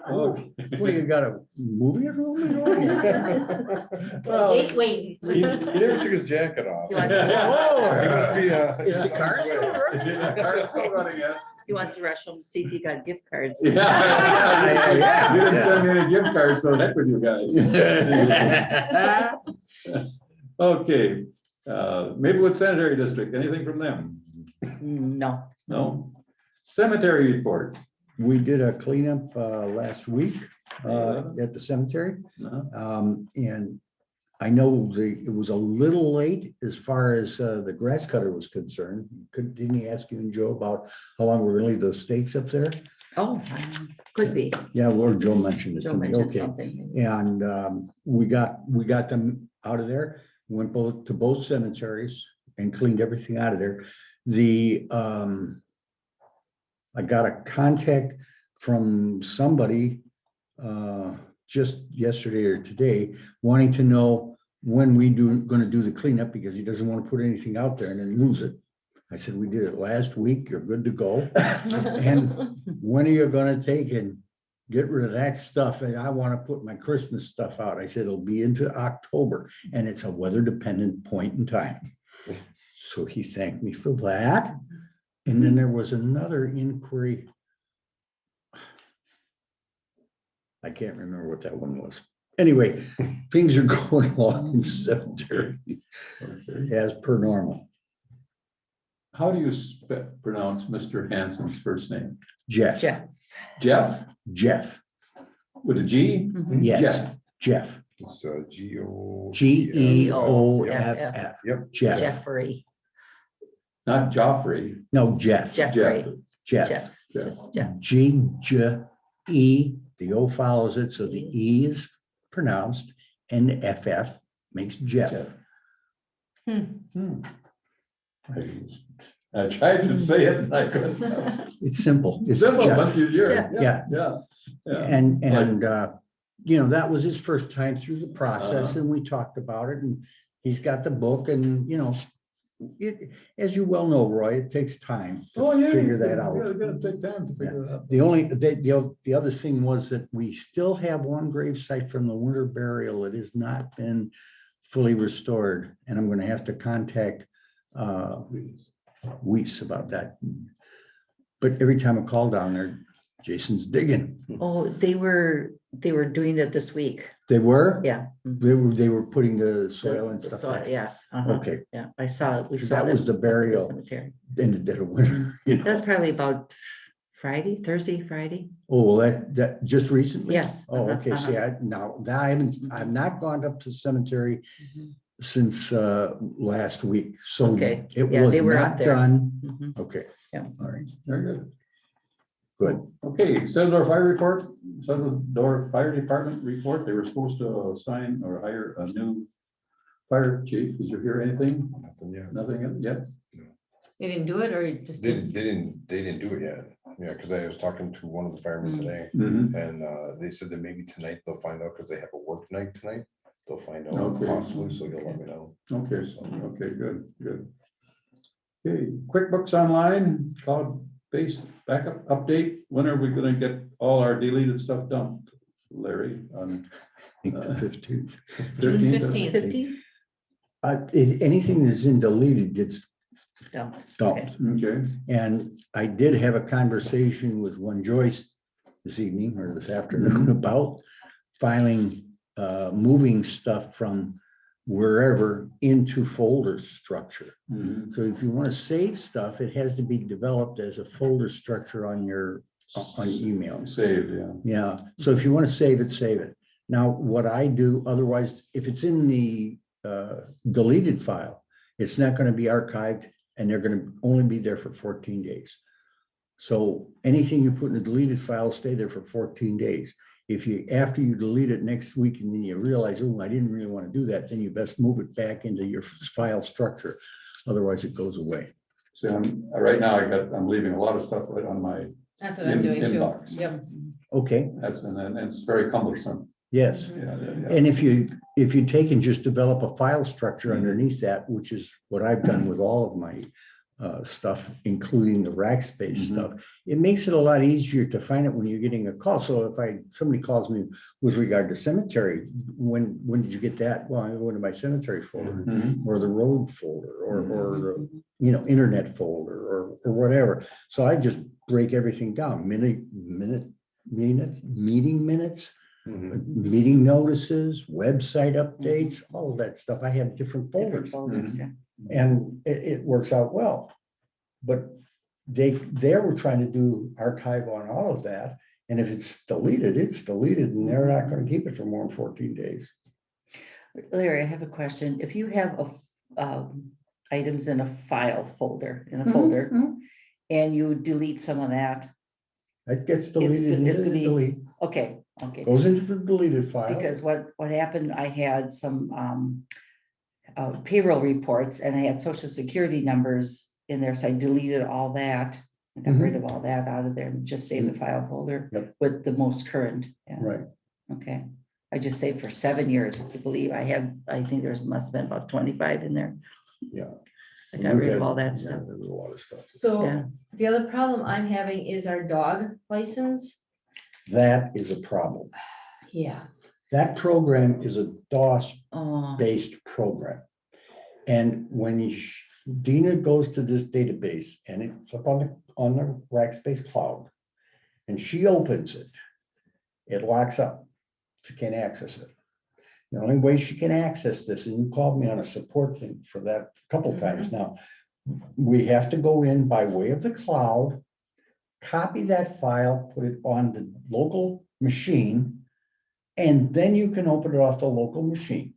Okay. well, you got a movie or something? Well, Wait. He never took his jacket off. He wants He must be, Is the car still running? Yeah, car's still running yet. He wants to rush home to see if he got gift cards. Yeah. You didn't send me any gift cards, so heck with you guys. Okay, Maplewood Sanitary District, anything from them? No. No? Cemetery report? We did a cleanup last week at the cemetery. No? And I know it was a little late as far as the grass cutter was concerned. Didn't he ask you and Joe about how long we're gonna leave those stakes up there? Oh, could be. Yeah, or Joe mentioned it Joe to me, mentioned okay. something. And we got them out of there, went to both cemeteries and cleaned everything out of there. I got a contact from somebody just yesterday or today, wanting to know when gonna do the cleanup, because he doesn't want to put anything out there and then lose it. I said, we did it last week, you're good to go. And when are you gonna take and get rid of that stuff? And I want to put my Christmas stuff out. I said, it'll be into October, and it's a weather dependent point in time. So he thanked me for that. And then there was another inquiry. I can't remember what that one was. Anyway, things are going along in the cemetery Okay. as per normal. How do you pronounce Mr. Hansen's first name? Jeff, Jeff. Jeff Jeff, with a G? Mhm. yes, Jeff, It's G-O. Geoff, Yep. Jeff, Jeffrey. Not Joffrey. no, Jeff, Jeffrey. Jeff, Jeff. Jeff. Just Jeff. G-J-E, the O follows it, so the E is pronounced, and the FF makes Jeff. Hmm. I tried to say it and I couldn't. It's simple. It's Simple, Jeff. but you're, Yeah. yeah, yeah. And that was his first time through the process, and we talked about it, and he's got the book, and as you well know, Roy, it takes time Oh, to yeah. figure that out. It's gonna take time to figure it out. The other thing was that we still have one grave site from the winter burial that has not been fully restored, and I'm gonna have to contact Weiss about that. But every time I call down there, Jason's digging. Oh, they were doing that this week. They were? Yeah. They were putting the soil and The stuff soil, back. yes. Uh-huh. Okay, Yeah, I saw it. We 'Cause saw that was the at burial. cemetery. in the dead of winter, That was probably about Thursday, Friday. Oh, well, that just recently? Yes. Oh, Uh-huh, okay, see, I've not gone up to the cemetery Mhm. since last week, so Okay, it yeah, was they were up not there. done. Mhm. Okay. Yeah. All right, Very good. good. Okay, Sedor Fire Report, Sedor Fire Department report. They were supposed to assign or hire a new fire chief. Did you hear anything? Nothing yet. Nothing yet? They didn't do it, or you just They didn't? didn't do it yet. Yeah, because I was talking to one of the firemen today, Mhm. and they said that maybe tonight they'll find out, because they have a work night tonight. They'll find out Okay. possibly, so you'll let me know. Okay, okay, good, good. Okay, QuickBooks Online, cloud-based backup update. When are we gonna get all our deleted stuff dumped, Larry? On I think the 15th. 15th? 15th. 15? Anything that's in deleted gets No. dumped. Okay, And I did have a conversation with one Joyce this evening or this afternoon about filing, moving stuff from wherever into folder structure. Mhm. So if you want to save stuff, it has to be developed as a folder structure on your emails. Saved, yeah. Yeah, so if you want to save it, save it. Now, what I do, otherwise, if it's in the deleted file, it's not going to be archived and they're going to only be there for 14 days. So anything you put in a deleted file, stay there for 14 days. If you, after you delete it next week and then you realize, oh, I didn't really want to do that, then you best move it back into your file structure. Otherwise it goes away. So right now I'm leaving a lot of stuff right on my That's what I'm doing too. inbox. Yep. Okay, And it's very cumbersome. yes. Yeah, yeah. And if you take and just develop a file structure underneath that, which is what I've done with all of my stuff, including the rack space Mhm. stuff, it makes it a lot easier to find it when you're getting a call. So if somebody calls me with regard to cemetery, when did you get that? Well, I go into my cemetery folder Mhm. or the road folder or internet folder or whatever. So I just break everything down, minutes, meeting minutes, Mhm. meeting notices, website updates, all of that stuff. I have different Different folders folders, yeah. and it works out well. But they were trying to do archive on all of that. And if it's deleted, it's deleted and they're not going to keep it for more than 14 days. Larry, I have a question. If you have items in a file folder, Mhm. and you delete some of that, It gets deleted it's into gonna the be- delete, okay. goes into the deleted file. Because what happened, I had some payroll reports and I had social security numbers in there, so I deleted all that. I got rid of all that out of there and just saved the file folder Yep. with the most current. Yeah. Right. Okay, I just saved for 7 years, I believe. I think there's must have been about 25 in there. Yeah. I got rid of all that Yeah, stuff. there was a lot of stuff. So Yeah. the other problem I'm having is our dog license. That is a problem. Yeah. That program is a Oh, DOS-based program. And when Dina goes to this database and it's up on the Rackspace cloud, and she opens it, it locks up. She can't access it. The only way she can access this, and you called me on a support thing for that a couple times now, we have to go in by way of the cloud, copy that file, put it on the local machine, and then you can open it off the local machine.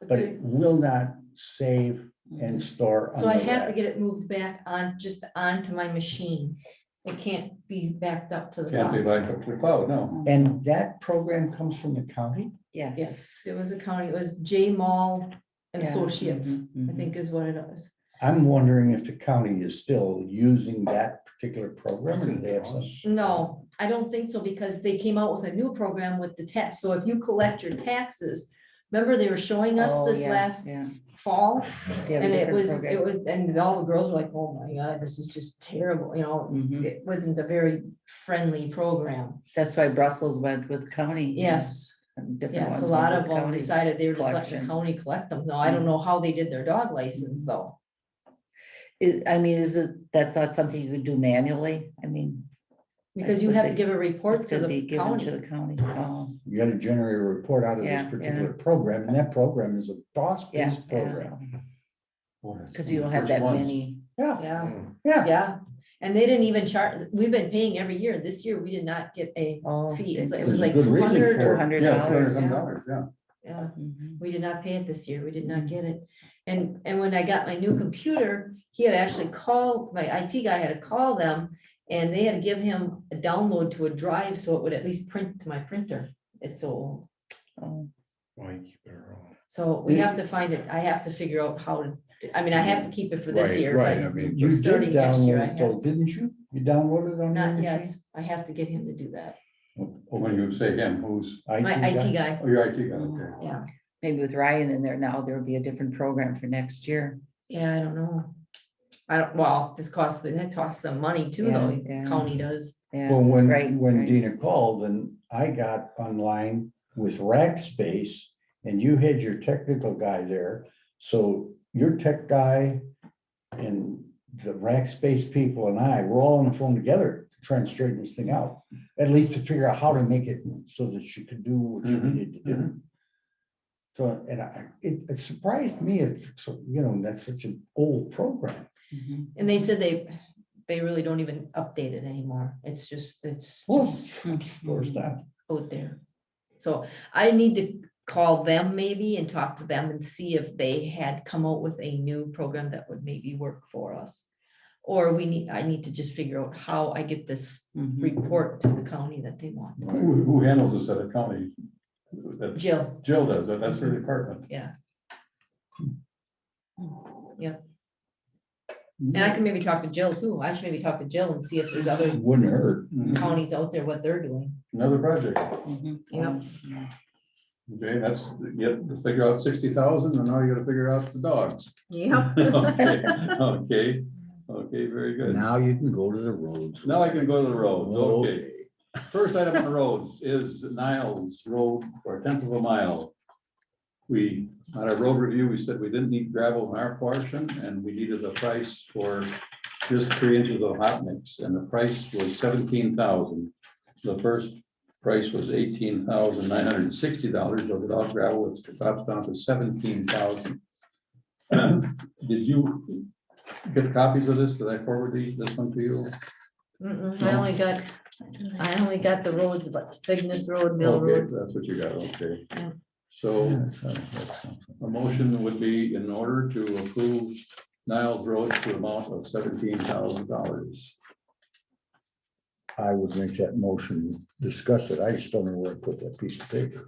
But it will not save and store. So I on the have to rack. get it moved back on, just onto my machine. It can't be backed up to the Can't be cloud. back up to the cloud, no. And that program comes from the county? yes. Yes, it was a county, it was J Mall and Yeah, Associates, I mhm. think is what it was. I'm wondering if the county is still using that particular program, or do they have some? No, I don't think so, because they came out with a new program with the tax. So if you collect your taxes, remember they were showing us Oh, this yeah, last yeah. fall? They have a And different program. and all the girls were like, oh my God, this is just terrible, you know, Mhm. it wasn't a very friendly program. That's why Brussels went with county. Yes, and different yes, a ones lot went of with them county. decided they were just letting the collection. county collect them. No, I don't know how they did their dog license though. I mean, that's not something you could do manually? I mean. Because you suppose have to they- give a report It's to gonna be the given to county. the county. Oh, You gotta generate a report out of this Yeah, particular program, and that program is a DOS-based program. because you don't have that many. Yeah, Yeah, yeah. yeah. And they didn't even charge, we've been paying every year. This year, we did not get a Oh, fee. It didn't was There's a like good reason 200. for it. $200. Yeah, $200 Yeah. yeah. Yeah, Mhm. we did not pay it this year. We did not Mhm. get it. And when I got my new computer, he had actually called, my IT guy had to call them. And they had to give him a download to a drive so it would at least print to my printer. It's so old. Oh, Why keep it around? So we have to find it. I have to figure out how to, I mean, I have to keep it for this Right, year. right, but I mean, You did starting next year, I download have though, to. didn't you? You downloaded it on your Not yet. machine? I have to get him to do that. When you say him, who's, My IT guy, oh, your IT guy, okay. yeah. maybe with Ryan in there now, there'll be a different program for next year. Yeah, I don't know. Well, that costs some money too, though, Yeah, yeah. county does. Yeah, Well, right, when right. Dina called, then I got online with Rackspace, and you had your technical guy there. So your tech guy and the Rackspace people and I, we're all on the phone together try and straighten this thing out, at least to figure out how to make it so that she could do what she Mhm, needed to do. So, and it surprised me, that's such an old program. Mhm. And they said they really don't even update it anymore. It's just Well, just there's that. out there. So I need to call them maybe and talk to them and see if they had come out with a new program that would maybe work for us. Or I need to just figure out how I get this Mhm. report to the county that they want. Who handles this at a county? That Jill, Jill does, that's her department. yeah. Yep. And I can maybe talk to Jill too. I should maybe talk to Jill and see if there's other Wouldn't hurt. Mhm. counties out there, what they're doing. Another project. Mhm. Yep. Okay, that's, you have to figure out 60,000, and now you gotta figure out the dogs. Yep. Okay, very good. Now you can go to the roads. Now I can go to the roads, okay. First item on the roads is Niles Road for 1/10 of a mile. We, on our road review, we said we didn't need gravel in our portion, and we needed a price for just 3 inches of hot mix, and the price was 17,000. The first price was $18,960, but without gravel, it drops down to 17,000. Did you get copies of this? Did I forward this one to you? I only got the roads, but Vigness Road, Mill Okay, Road. that's what you got, okay. Yeah. So That's a motion would be in order to approve Niles Road to the amount of $17,000. I would make that motion, discuss it. I just don't know where to put that piece of paper.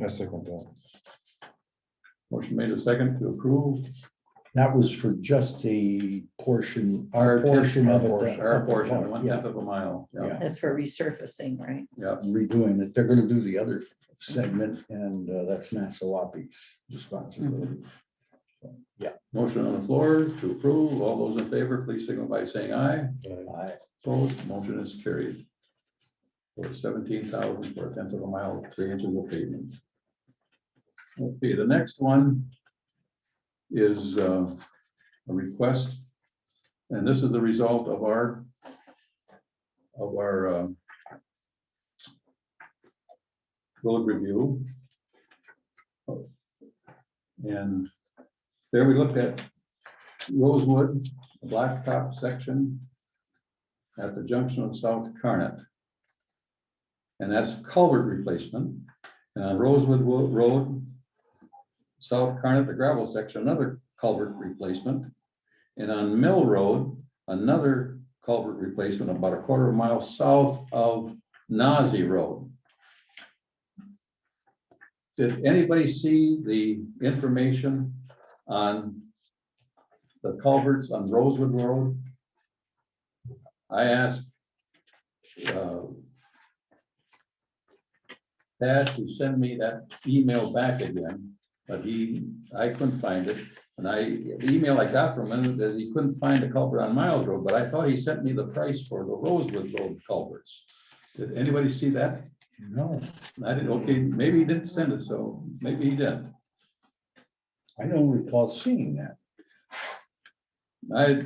I second that. Motion made a second to approve That was for just the portion, our portion of it. our portion, Yeah, 1/10 of a mile. Yeah, That's for resurfacing, right? yeah. redoing it. They're gonna do the other segment, and that's Nasawapi's responsibility. So, yeah, Motion on the floor to approve. All those in favor, please signal by saying aye. I, Opposed, motion is carried. For 17,000 for 1/10 of a mile, 3 inches of pavement. Okay, the next one is a request, and this is the result of our road review. And there we looked at Rosewood, the blacktop section at the junction of South Carnet. And that's culvert replacement. And on Rosewood Road, South Carnet, the gravel section, another culvert replacement. And on Mill Road, another culvert replacement about a 1/4 mile south of Nazi Road. Did anybody see the information on the culverts on Rosewood Road? I asked Pat to send me that email back again, but I couldn't find it. And the email I got from him that he couldn't find the culvert on Miles Road, but I thought he sent me the price for the Rosewood Road culverts. Did anybody see that? no, I didn't, okay, maybe he didn't send it, so maybe he didn't. I don't recall seeing that. I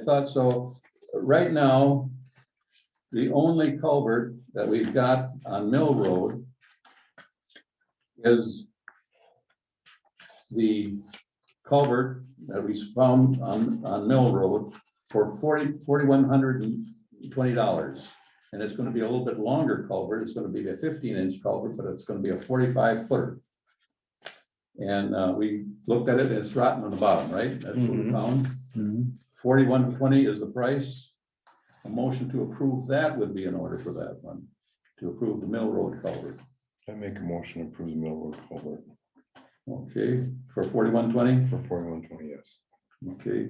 thought so. Right now, the only culvert that we've got on Mill Road is the culvert that we found on Mill Road for $4,120. And it's gonna be a little bit longer culvert. It's gonna be a 15-inch culvert, but it's gonna be a 45-footer. And we looked at it, and it's rotten on the bottom, right? That's what we found. $4,120 is the price. A motion to approve that would be in order for that one, to approve the Mill Road culvert. I make a motion to approve the Mill Road culvert Okay, for $4,120. for 4120, yes. Okay.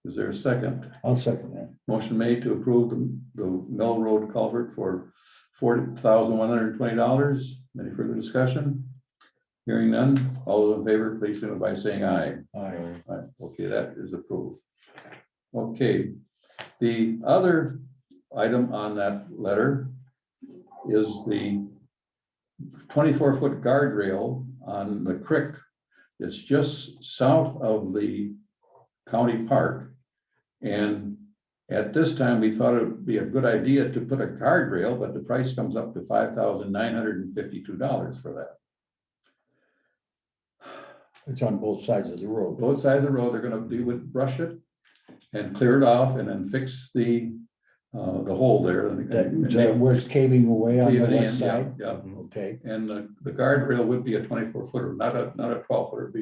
Is there a second? I'll second that. Motion made to approve the Mill Road culvert for $40,120. Any further discussion? Hearing none, all those in favor, please signify by saying aye. Aye. Aye. Okay, that is approved. Okay, the other item on that letter is the 24-foot guardrail on the Crick It's just south of the county park. And at this time, we thought it would be a good idea to put a guardrail, but the price comes up to $5,952 for that. It's on both sides of the road. Both sides of the road, they're gonna brush it and clear it off and then fix the hole there. That where it's caving away on the Caving in, west side. Yeah, Okay, and the guardrail would be a 24-footer, not a 12-footer.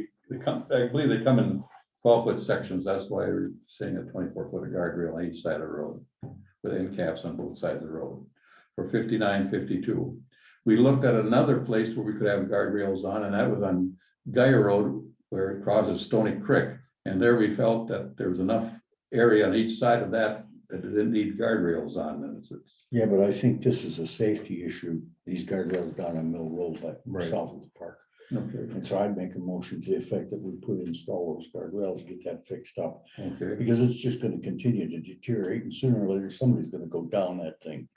I believe they come in 12-foot sections. That's why we're saying a 24-footer guardrail on each side of the road with end caps on both sides of the road for $59.52. We looked at another place where we could have guardrails on, and that was on Geyer Road where it crosses Stony Crick. And there we felt that there was enough area on each side of that it didn't need guardrails on. And yeah, but I think this is a safety issue, these guardrails down on Mill Road, like Right. south of the park. okay, And so I'd make a motion to the effect that we install those guardrails, get that fixed up. okay, Because it's just gonna continue to deteriorate, and sooner or later, somebody's gonna go down that thing.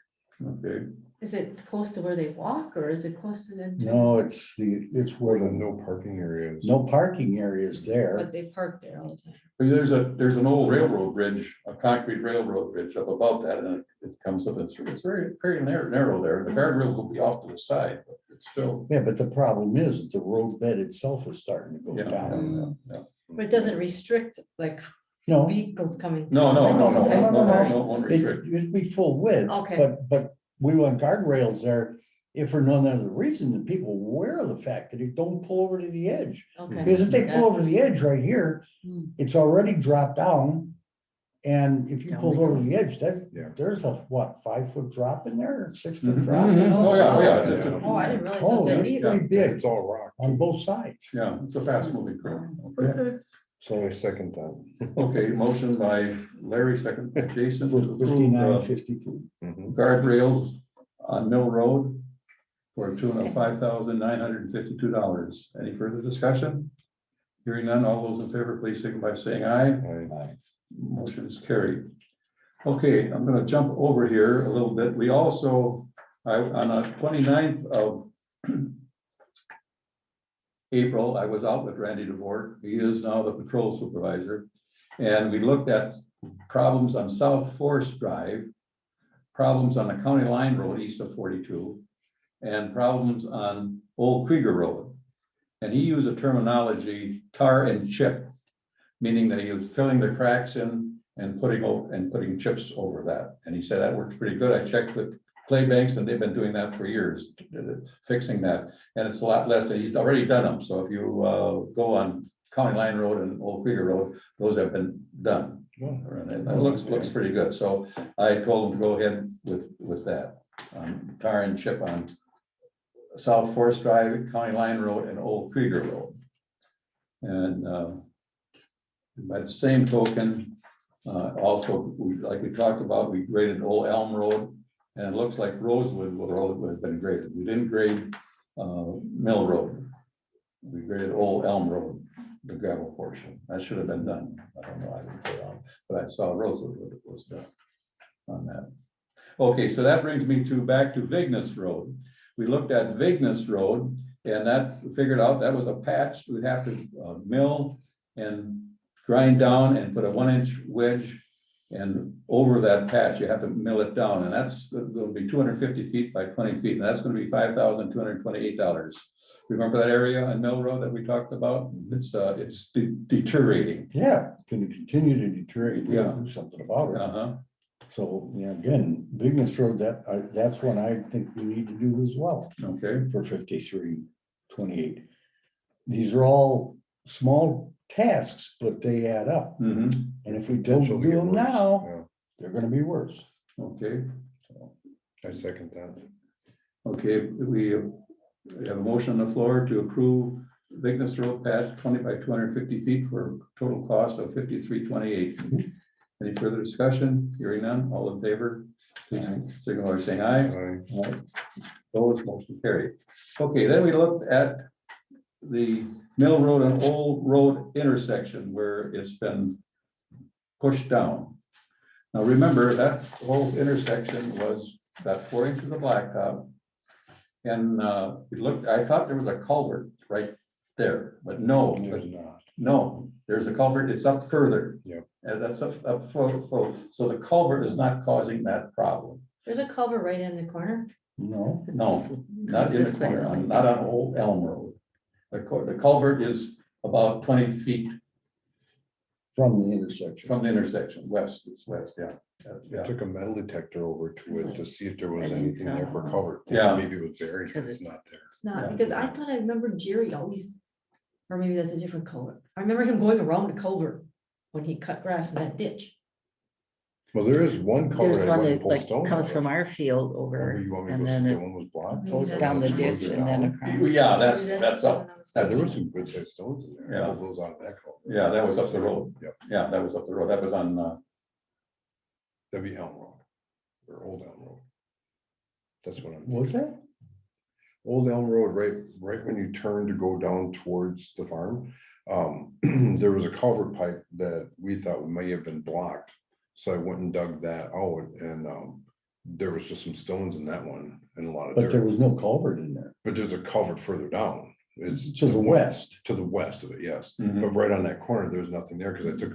okay. Is it close to where they walk or is it close to the? No, it's Where where the no parking areas. no parking areas there. But they park there all the time. But there's an old railroad bridge, a concrete railroad bridge up above that, and it comes up, it's very, very narrow there. The guardrail will be off to the side, but it's still. Yeah, but the problem is that the road bed itself is starting to go Yeah, down. yeah. But it doesn't restrict like No, vehicles coming. No, through. no, Okay, all right. won't it, restrict. it'd be full width, Okay. but we want guardrails there. If for none other reason than people aware of the fact that it don't pull over to the edge. Okay. Because if they pull over the edge right here, Hmm. it's already dropped down. And if you Down pull we over go. the edge, Yeah. there's a, what, 5-foot drop in there, or 6-foot Mhm, drop? mhm. Oh, yeah, Oh, yeah. I didn't realize it Oh, was that that's deep. pretty big It's all rock. on both sides. Yeah, it's a fast moving creek. Okay. Mhm. So I second that. Okay, motion by Larry, second by Jason. to approve, 59.52. Mhm. Guardrails on Mill Road for a tune of $5,952. Any further discussion? Hearing none, all those in favor, please signify by saying aye. Aye. Motion is carried. Okay, I'm gonna jump over here a little bit. We also, on the 29th of April, I was out with Randy DeVore. He is now the patrol supervisor. And we looked at problems on South Forest Drive, problems on the County Line Road east of 42, and problems on Old Krieger Road. And he used a terminology, tar and chip, meaning that he was filling the cracks in and putting chips over that. And he said that works pretty good. I checked with clay banks and they've been doing that for years, fixing that. And it's a lot less, and he's already done them. So if you go on County Line Road and Old Krieger Road, those have been done. And it looks pretty good. So I told him to go ahead with that. Tar and chip on South Forest Drive, County Line Road, and Old Krieger Road. And by the same token, also, like we talked about, we graded Old Elm Road, and it looks like Rosewood Road has been graded. We didn't grade Mill Road. We graded Old Elm Road, the gravel portion. That should have been done. I don't know, I didn't put it on, but I saw Rosewood was done on that. Okay, so that brings me back to Vigness Road. We looked at Vigness Road, and that figured out that was a patch we'd have to mill and grind down and put a 1-inch wedge, and over that patch, you have to mill it down, and that's going to be 250 feet by 20 feet, and that's going to be $5,228. Remember that area on Mill Road that we talked about? It's deteriorating. Yeah, can you continue to deteriorate? We gotta Yeah. do something about it. Uh-huh. So, yeah, again, Vigness Road, that's one I think we need to do as well Okay. for 5328. These are all small tasks, but they add up. Mhm. And if we don't Potential to do get them worse. now, Yeah, they're gonna be worse. Okay. I second that. Okay, we have a motion on the floor to approve Vigness Road patch 20 by 250 feet for a total cost of $53.28. Any further discussion? Hearing none, all in favor? Please signal by saying aye. Aye. Opposed, motion carried. Okay, then we looked at the Mill Road and Old Road intersection where it's been pushed down. Now, remember, that whole intersection was got 4 inches of blacktop. And I thought there was a culvert right there, but no, There's not. no, there's a culvert, it's up further. Yep. And that's up, so the culvert is not causing that problem. There's a culvert right in the corner. No, No, not Comes in the this way, corner, like not on Old Elm Road. The culvert is about 20 feet from the intersection. from the intersection, west, it's west, yeah. I Yeah, took a metal detector over to it to see if there was I think anything there for so. cover. Yeah. Maybe it was buried, but Because it's it- not there. It's not, Yeah. because I thought I remember Jerry always, or maybe that's a different culvert. I remember him going around the culvert when he cut grass in that ditch. Well, there is one culvert. There's I one went and that pulled like stones comes out from of. our field Remember over, you want me to and go then see it the one was blocked? Maybe Oh, that's down the further ditch and then down. across. yeah, Maybe that's up. what I was Yeah, there thinking. was some good sized stones in there. I Yeah. pulled those out of that culvert. Yeah, that was up the road. Yep. Yeah, that was up the road. That was on, That'd be Elm Road or Old Elm Road. That's what I'm. Was that? Old Elm Road, right when you turn to go down towards the farm. There was a culvert pipe that we thought may have been blocked. So I went and dug that out and there was just some stones in that one and a lot of But there dirt. was no culvert in there. But there's a culvert further down. It's To the west. To the west of it, yes. Mhm. But right on that corner, there's nothing there because I took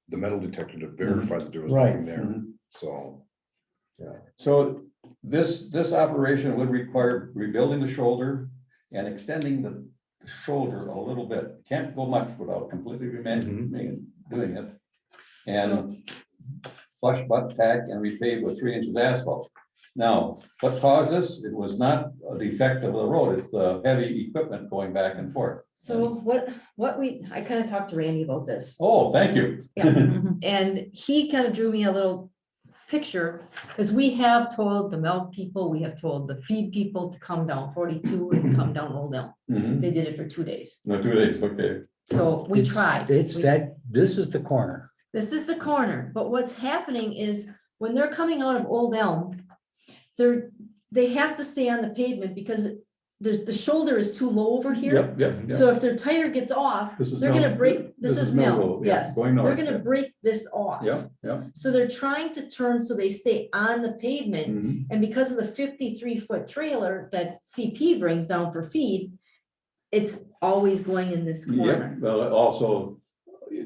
the metal detector to verify that there was Right. nothing there. Mhm. So, So this operation would require rebuilding the shoulder and extending the shoulder a little bit. Can't go much without completely doing it. And flush butt tack and repave with 3 inches asphalt. Now, what caused this? It was not a defect of the road, it's the heavy equipment going back and forth. So I kind of talked to Randy about this. Oh, thank you. Yeah, and he kind of drew me a little picture, because we have told the milk people, we have told the feed people to come down 42 and come down Old Elm. Mhm. They did it for 2 days. No, 2 days, okay. So we It's- tried. It's We- that, this is the corner. This is the corner, but what's happening is when they're coming out of Old Elm, they have to stay on the pavement because the shoulder is too low over here. Yep, yep, yep. So if their tire gets off, This is they're gonna Mill- break, this is Mill Mill, Road, yeah, yes. going They're north, gonna yeah. break this off. Yep, yep. So they're trying to turn so they stay on the pavement. Mhm. And because of the 53-foot trailer that CP brings down for feed, it's always going in this Yep, corner. well, also,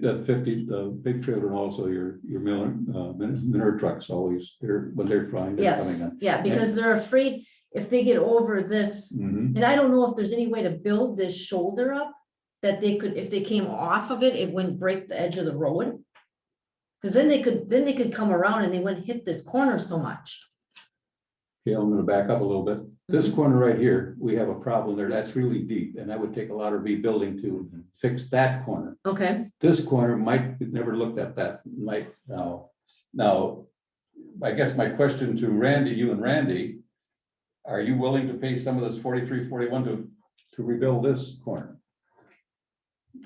the 50, the big trailer, and also your Miller trucks always, when they're flying, they're coming Yes, in. yeah, because they're afraid if they get over this, Mhm. and I don't know if there's any way to build this shoulder up, that they could, if they came off of it, it wouldn't break the edge of the road. Cause then they could come around and they wouldn't hit this corner so much. Okay, I'm gonna back up a little bit. This corner right here, we have a problem there. That's really deep, and that would take a lot of rebuilding to fix that corner. Okay, This corner might, we've never looked at that, might now. Now, I guess my question to Randy, you and Randy, are you willing to pay some of this 43, 41 to rebuild this corner?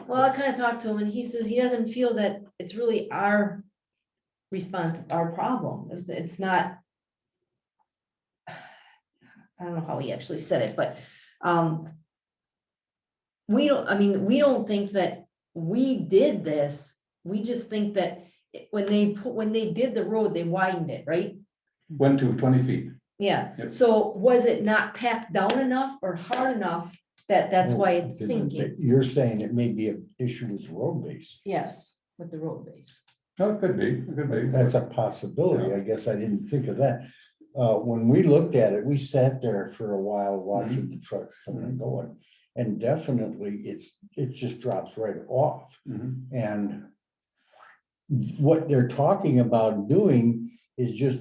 well, I kind of talked to him and he says he doesn't feel that it's really our response, our problem. It's not. I don't know how he actually said it, but, we don't think that we did this. We just think that when they did the road, they widened it, right? Went to 20 feet. Yeah, Yep. so was it not packed down enough or hard enough that that's why it's sinking? You're saying it may be an issue with the road base. Yes, with the road base. No, it could be, it could be. That's a possibility. I guess I didn't think of that. When we looked at it, we sat there for a while watching the trucks coming and going. And definitely it just drops right off. Mhm. And what they're talking about doing is just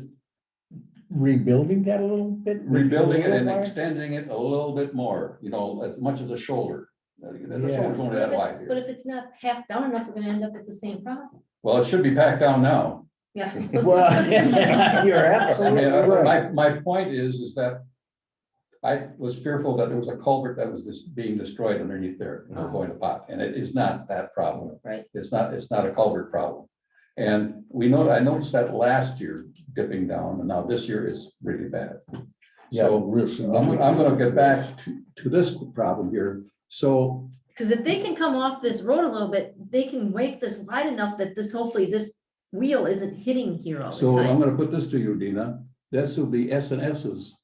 rebuilding that a little bit. Rebuilding it and Wire? extending it a little bit more, as much as the shoulder. The Yeah. shoulder's only that wide But here. if it's not packed down enough, we're gonna end up with the same problem. Well, it should be packed down now. Yeah. Well, you're I absolutely mean, right. my point is that I was fearful that there was a culvert that was just being destroyed underneath there, going to pot, and it is not that problem. Right. It's not a culvert problem. And I noticed that last year dipping down, and now this year it's really bad. Yeah, So real significant. I'm gonna get back to this problem here. So, Cause if they can come off this road a little bit, they can make this wide enough that hopefully this wheel isn't hitting here all the so I'm time. gonna put this to you, Dina. This will be S&S's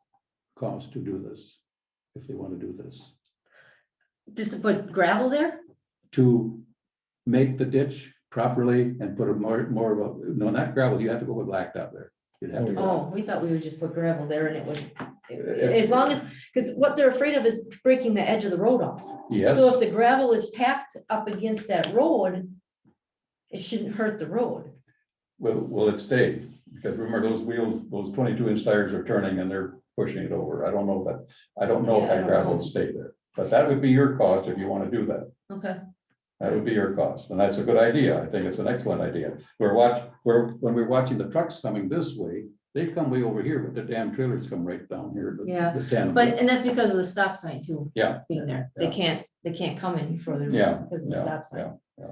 cost to do this, if they want to do this. Just to put gravel there? to make the ditch properly and put a more of a, no, not gravel, you have to go with blacktop there. You'd have to go. Oh, we thought we would just put gravel there and it was, It's- as long as, because what they're afraid of is breaking the edge of the road off. Yes, So if the gravel is packed up against that road, it shouldn't hurt the road. will it stay? Because remember, those wheels, those 22-inch tires are turning and they're pushing it over. I don't know if Yeah, I that don't gravel know. will stay there. But that would be your cost if you want to do that. Okay. That would be your cost, and that's a good idea. I think it's an excellent idea. When we're watching the trucks coming this way, they come way over here, but the damn trailers come right down here. Yeah, the tandem. But, and that's because of the stop sign too. Yeah. Being there. Yeah. They can't come any further. Yeah, Because of the yeah, stop sign. yeah.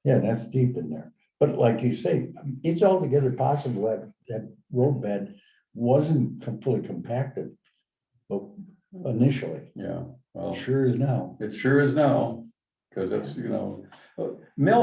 Yeah, that's deep in there. But like you say, it's altogether possible that that roadbed wasn't fully compacted. But initially, Yeah, well, it sure is now. it sure is now, because it's, Mill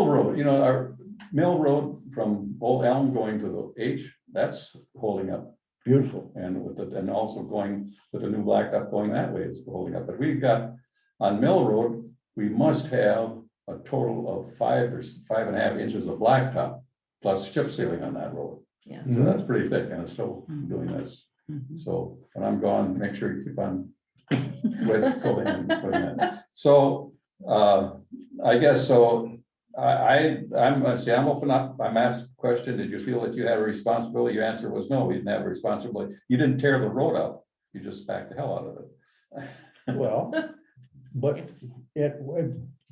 Road, our Mill Road from Old Elm going to the H, that's holding up. Beautiful. And and also going with the new blacktop going that way, it's holding up. But we've got, on Mill Road, we must have a total of 5 or 5.5 inches of blacktop plus chip sealing on that road. Yeah. So that's pretty thick and it's still doing this. Mhm. So when I'm gone, make sure you keep on filling and putting in. So I guess so. I'm open up. I'm asked the question, did you feel that you had a responsibility? Your answer was no, we didn't have a responsibility. You didn't tear the road up. You just backed the hell out of it. Well, but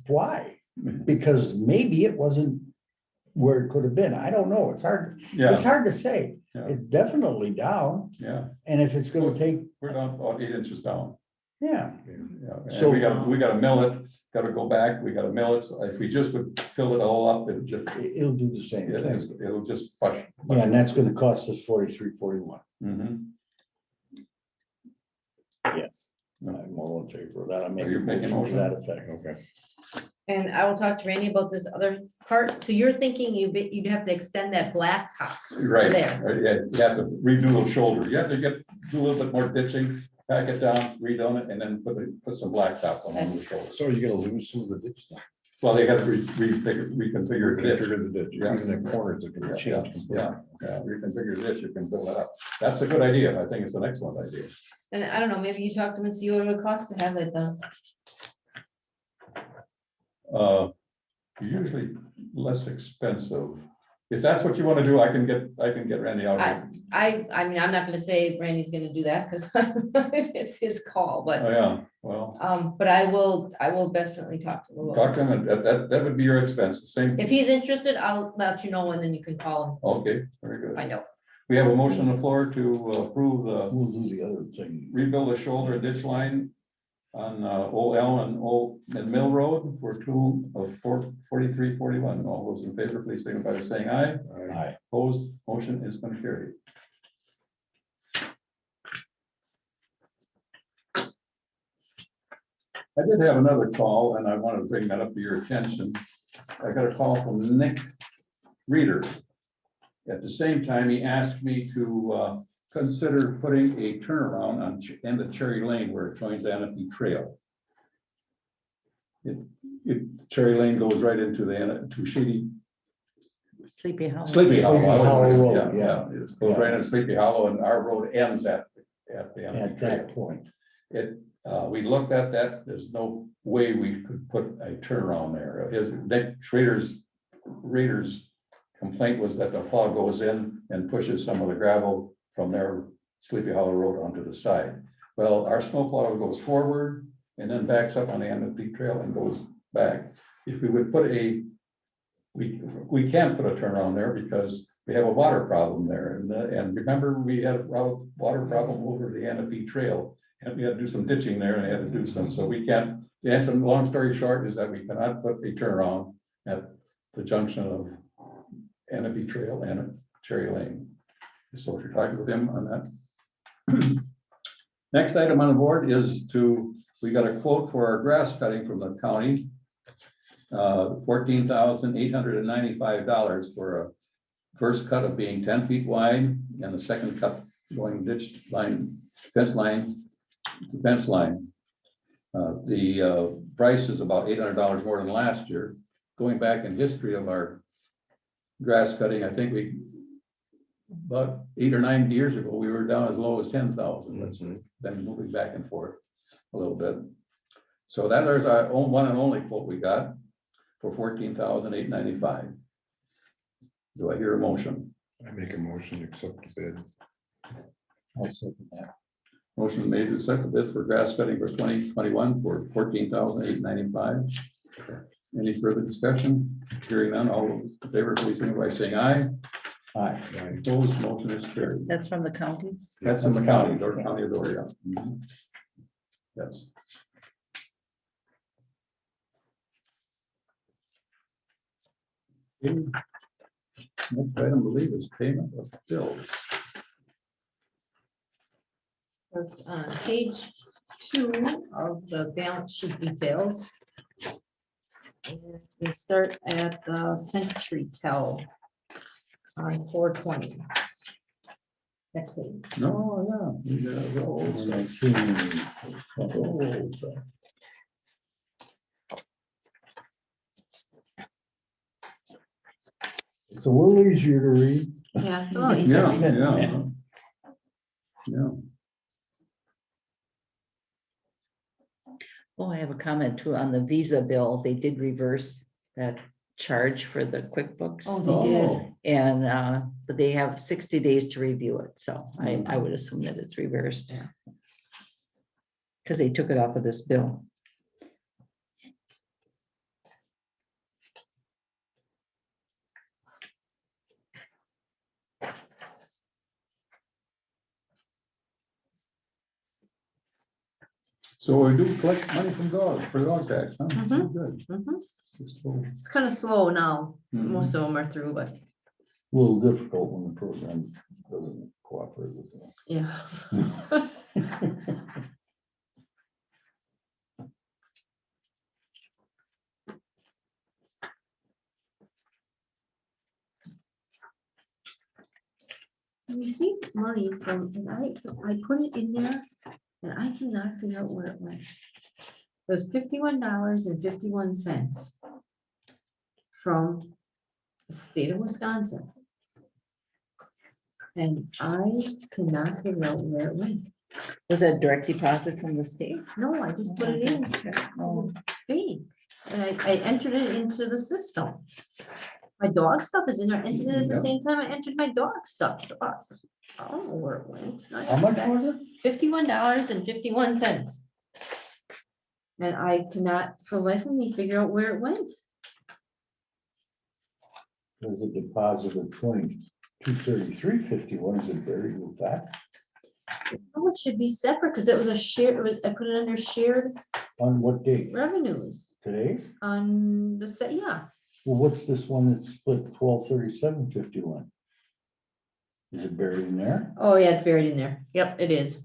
why? Because maybe it wasn't where it could have been. I don't know. It's hard Yeah, to say. Yeah. It's definitely down. yeah, And if it's gonna take, we're down about 8 inches down. yeah, Yeah, and So- we gotta mill it, gotta go back, we gotta mill it. So if we just would fill it all up, it'll just, it'll do the same thing. it'll just fush. Yeah, and that's gonna cost us 43.41. Mhm. Yes. I'm all in favor of that. I'm Are you making a motion to motion? that effect. Okay. And I will talk to Randy about this other part. So you're thinking you'd have to extend that black top. Right, There. yeah, you have to redo the shoulder, you have to do a little bit more ditching, pack it down, redone it, and then put some blacktop along the shoulder. So you're gonna lose some of the ditch stuff. Well, they gotta reconfigure the ditch. Reconfigure the ditch, Yeah. even the corners are gonna change completely. Yeah, reconfigure the ditch, you can build that up. That's a good idea, I think it's an excellent idea. And I don't know, maybe you talk to him and see what it would cost to have that done. Usually less expensive. If that's what you wanna do, I can get Randy out here. I mean, I'm not gonna say Randy's gonna do that because it's his call, Oh, but, yeah, well, but I will definitely talk to him. talk to him, and that would be your expense, the same. If he's interested, I'll let you know and then you can call Okay, very him, good. find out. We have a motion on the floor to approve the We'll do the other thing. rebuild a shoulder and ditch line on Old Elm and Mill Road for a total of 43.41. All those in favor, please signify by saying aye. Aye. Opposed, motion is been carried. I did have another call and I wanted to bring that up to your attention. I got a call from Nick Reeder. At the same time, he asked me to consider putting a turnaround on end of Cherry Lane where it joins the Anapee Trail. Cherry Lane goes right into to Shady Sleepy Hollow. Sleepy Hollow. Sleepy Hollow Road, yeah. It goes right into Sleepy Hollow and our road ends at the At Anapee that Trail. point. We looked at that, there's no way we could put a turnaround there. Nick Rader's complaint was that the plow goes in and pushes some of the gravel from their Sleepy Hollow Road onto the side. Well, our snowplow goes forward and then backs up on the end of the trail and goes back. If we would put we can't put a turnaround there because we have a water problem there. And remember, we had a water problem over the Anapee Trail. And we had to do some ditching there and we had to do some, so we can't, the answer, long story short, is that we cannot put a turnaround at the junction of Anapee Trail and Cherry Lane. So if you're talking with him on that. Next item on the board is we got a quote for our grass cutting from the county. $14,895 for a first cut of being 10 feet wide and the second cut going fence line. The price is about $800 more than last year. Going back in history of our grass cutting, I think about 8 or 9 years ago, we were down as low as 10,000. That's been moving back and forth a little bit. So that there's our own one and only quote we got for $14,895. Do I hear a motion? I make a motion to accept the bid. I'll second that. Motion made to accept the bid for grass cutting for 2021 for $14,895. Any further discussion? Hearing none, all those in favor, please signify by saying aye. Aye. Opposed, motion is carried. That's from the county. That's in the county, Door County of Doria. Yes. Okay. Next item, I believe, is payment of bills. That's on page 2 of the balance sheet details. And it's gonna start at the Century Tel on 420. Next page. No, yeah. We got those. Those. It's a little easier to read. Yeah, it's a lot easier. Yeah, to read. yeah. Yeah. Oh, I have a comment too on the Visa bill. They did reverse that charge for the QuickBooks. Oh, they did. Oh, And, but they have 60 days to review it, so I would assume that it's reversed. Yeah. Because they took it off of this bill. so we do collect money from dogs for dog tax, huh? Mhm. Good. Mhm. Just a little- It's kind of slow now. Mhm. Most of them are through, but A little difficult when the program doesn't cooperate with you. yeah. We received money from, and I put it in there, and I cannot figure out where it went. It was $51.51 from the state of Wisconsin. And I cannot figure out where it went. Was that direct deposit from the state? No, I just put it in Oh, thing, and I entered it into the system. My dog stuff is in there, entered it at the Yeah. same time I entered my dog stuff. So I don't know where it went. How much was it? $51.51. And I cannot for the life of me figure out where it went. There's a deposit of 2233.51. Is it buried with that? Oh, it should be separate because it was a share, I put it under shared On what date? revenues Today? on the set, yeah. Well, what's this one that's split 1237.51? Is it buried in there? Oh, yeah, it's buried in there. Yep, it is.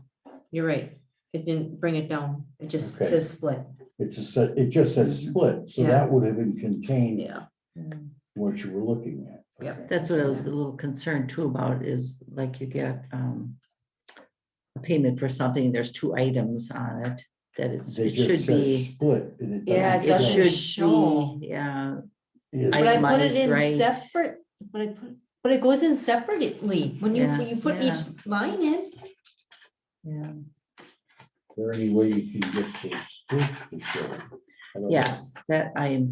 You're right. It didn't bring it down. It just Okay. says split. It's a set, it just says split, so Yeah. that would have been contained Yeah, what you were looking at. yep. that's what I was a little concerned too about is like you get a payment for something, there's 2 items on it, that It it just should says be, split. And it Yeah, doesn't it it doesn't show. should show. be, yeah. Is- But I put it Itemized, in right. separate, but it goes in separately when Yeah, you put yeah. each line in. Yeah, Is there any way you can get the split to show? I don't know. yes, that I'm.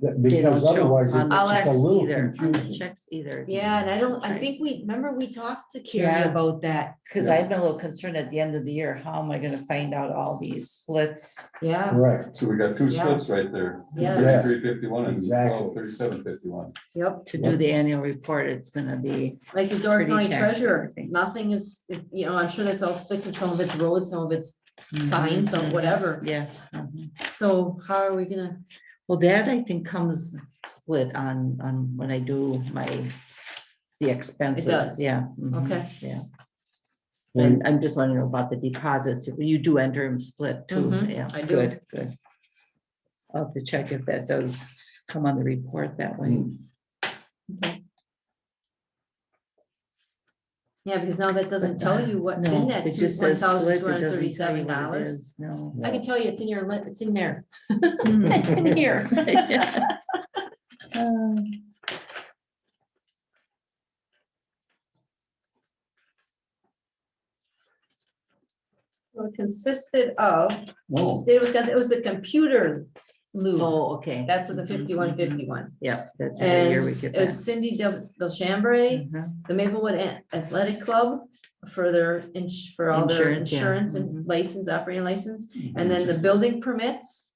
That- they don't Because show otherwise on the I'll it's a checks little either, on the confusing. checks either. Yeah, and I Right. think remember we talked to Carrie Yeah. about that. Because I've been a little concerned at the end of the year, how am I gonna find out all these splits? Yeah, Correct. So we got 2 splits Yes. right there. Yes. 33.51 and Exactly. 1237.51. yep. To do the annual report, it's gonna be, Like the Door Pretty County tax treasurer, everything. nothing is, I'm sure that's all split, because some of it's roads, some of it's signs, some whatever. yes. mhm. So how are we gonna, Well, that I think comes split on when I do the expenses. does? Yeah. mhm, Okay. Yeah. And I'm just wondering about the deposits. You do enter them split too. Mhm, Yeah, I do. good, good. I'll have to check if that does come on the report that way. okay. Yeah, because now that doesn't tell you what's in No, that it just says split, it doesn't tell you what it $1,237. is, no. I can tell you it's in your, it's in there. It's in here. Well, it consisted of, Whoa, state of Wisconsin, it was the computer loop. Oh, okay. That's what the Mhm, 5151. Yeah, that's every year And we get it's that. Cindy Delchambray, Mhm. the Maplewood Athletic Club for their, for all their Insurance, yeah. insurance and Mhm. license, operating license. And then the building permits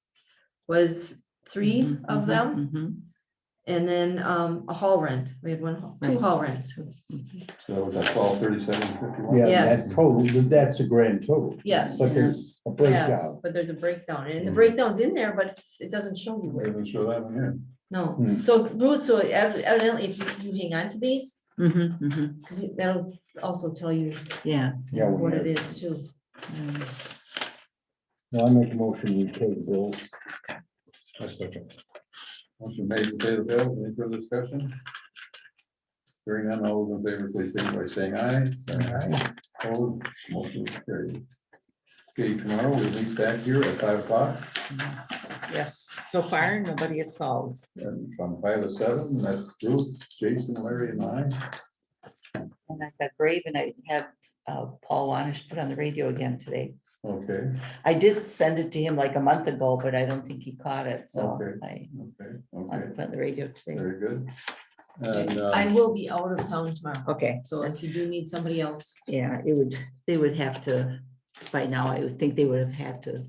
was 3 Mhm, of mhm, them. mhm. And then a hall rent. We had two Right. hall rent. so we got 1237.51. Yeah, Yes. that total, that's a grand total. Yes. But there's a Yes, breakdown. but there's a breakdown and the Mhm. breakdown's in there, but it doesn't show you it. Doesn't show that one here. No. Hmm. So Ruth, so evidently if you hang on to these, Mhm, mhm. because that'll also tell you Yeah. Yeah, what we it have. is too. I make a motion, we pay the bills. A second. Motion made to pay the bill. Any further discussion? Hearing none, all those in favor, please signify by saying aye. Aye. Opposed, motion is carried. Okay, tomorrow we meet back here at 5 o'clock Yes, so far, nobody has called. and from 5 to 7. That's Ruth, Jason, Larry and I. And I got brave and I have Paul Wanish put on the radio again today. Okay, I did send it to him like a month ago, but I don't think he caught it, so Okay. I okay, I'll okay. put on the radio today. Very good. And I will be out of town tomorrow. Okay, So if you do need somebody else, yeah, they would have to, by now, I would think they would have had to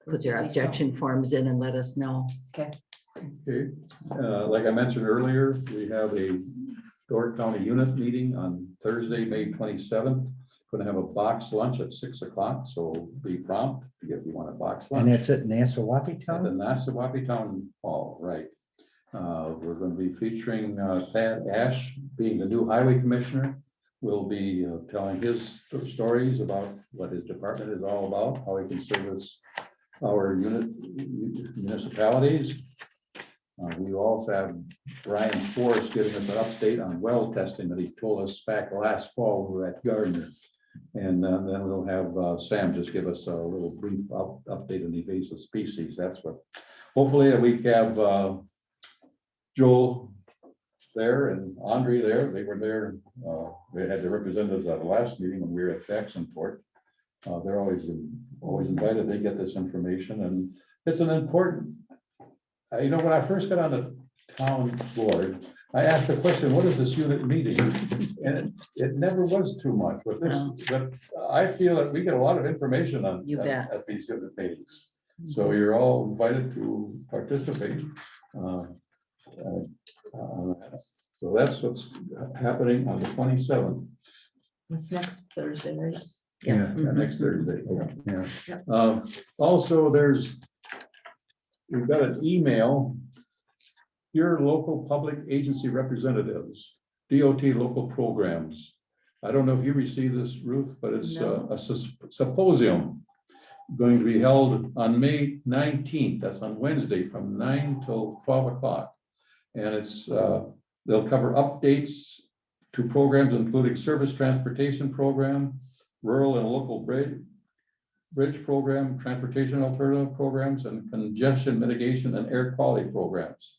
put their Let us know. objection forms in and let us know. okay, like I mentioned earlier, we have a Door County unit meeting on Thursday, May 27th. Going to have a box lunch at 6 o'clock, so be prompt if you want a box lunch. And that's at Nassawappee At the Town? Nassawappie Town Hall, right. We're going to be featuring Thad Ash, being the new highway commissioner. We'll be telling his stories about what his department is all about, how he can service our municipalities. We also have Brian Forrest giving us an update on well testing that he told us back last fall we were at Gardner. And then we'll have Sam just give us a little brief update on the invasive species. That's what, hopefully we have Joel there and Andre there. They were there. They had the representatives at the last meeting when we were at Jacksonport. They're always invited. They get this information and it's an important, you know, when I first got on the town board, I asked the question, what is this unit meeting? And it never was too much, but this, No. but I feel that we get a lot of information on You bet. at these unit meetings. So you're all invited to participate. So that's what's happening on the 27th, it's next Thursday, right? Yeah. next Thursday. Yeah. Also, we've got an email. Your local public agency representatives, DOT local programs. I don't know if you received this, Ruth, but it's No. a symposium going to be held on May 19th. That's on Wednesday from 9 till 12 o'clock. And it's, they'll cover updates to programs including service transportation program, rural and local bridge program, transportation alternative programs, and congestion mitigation and air quality programs.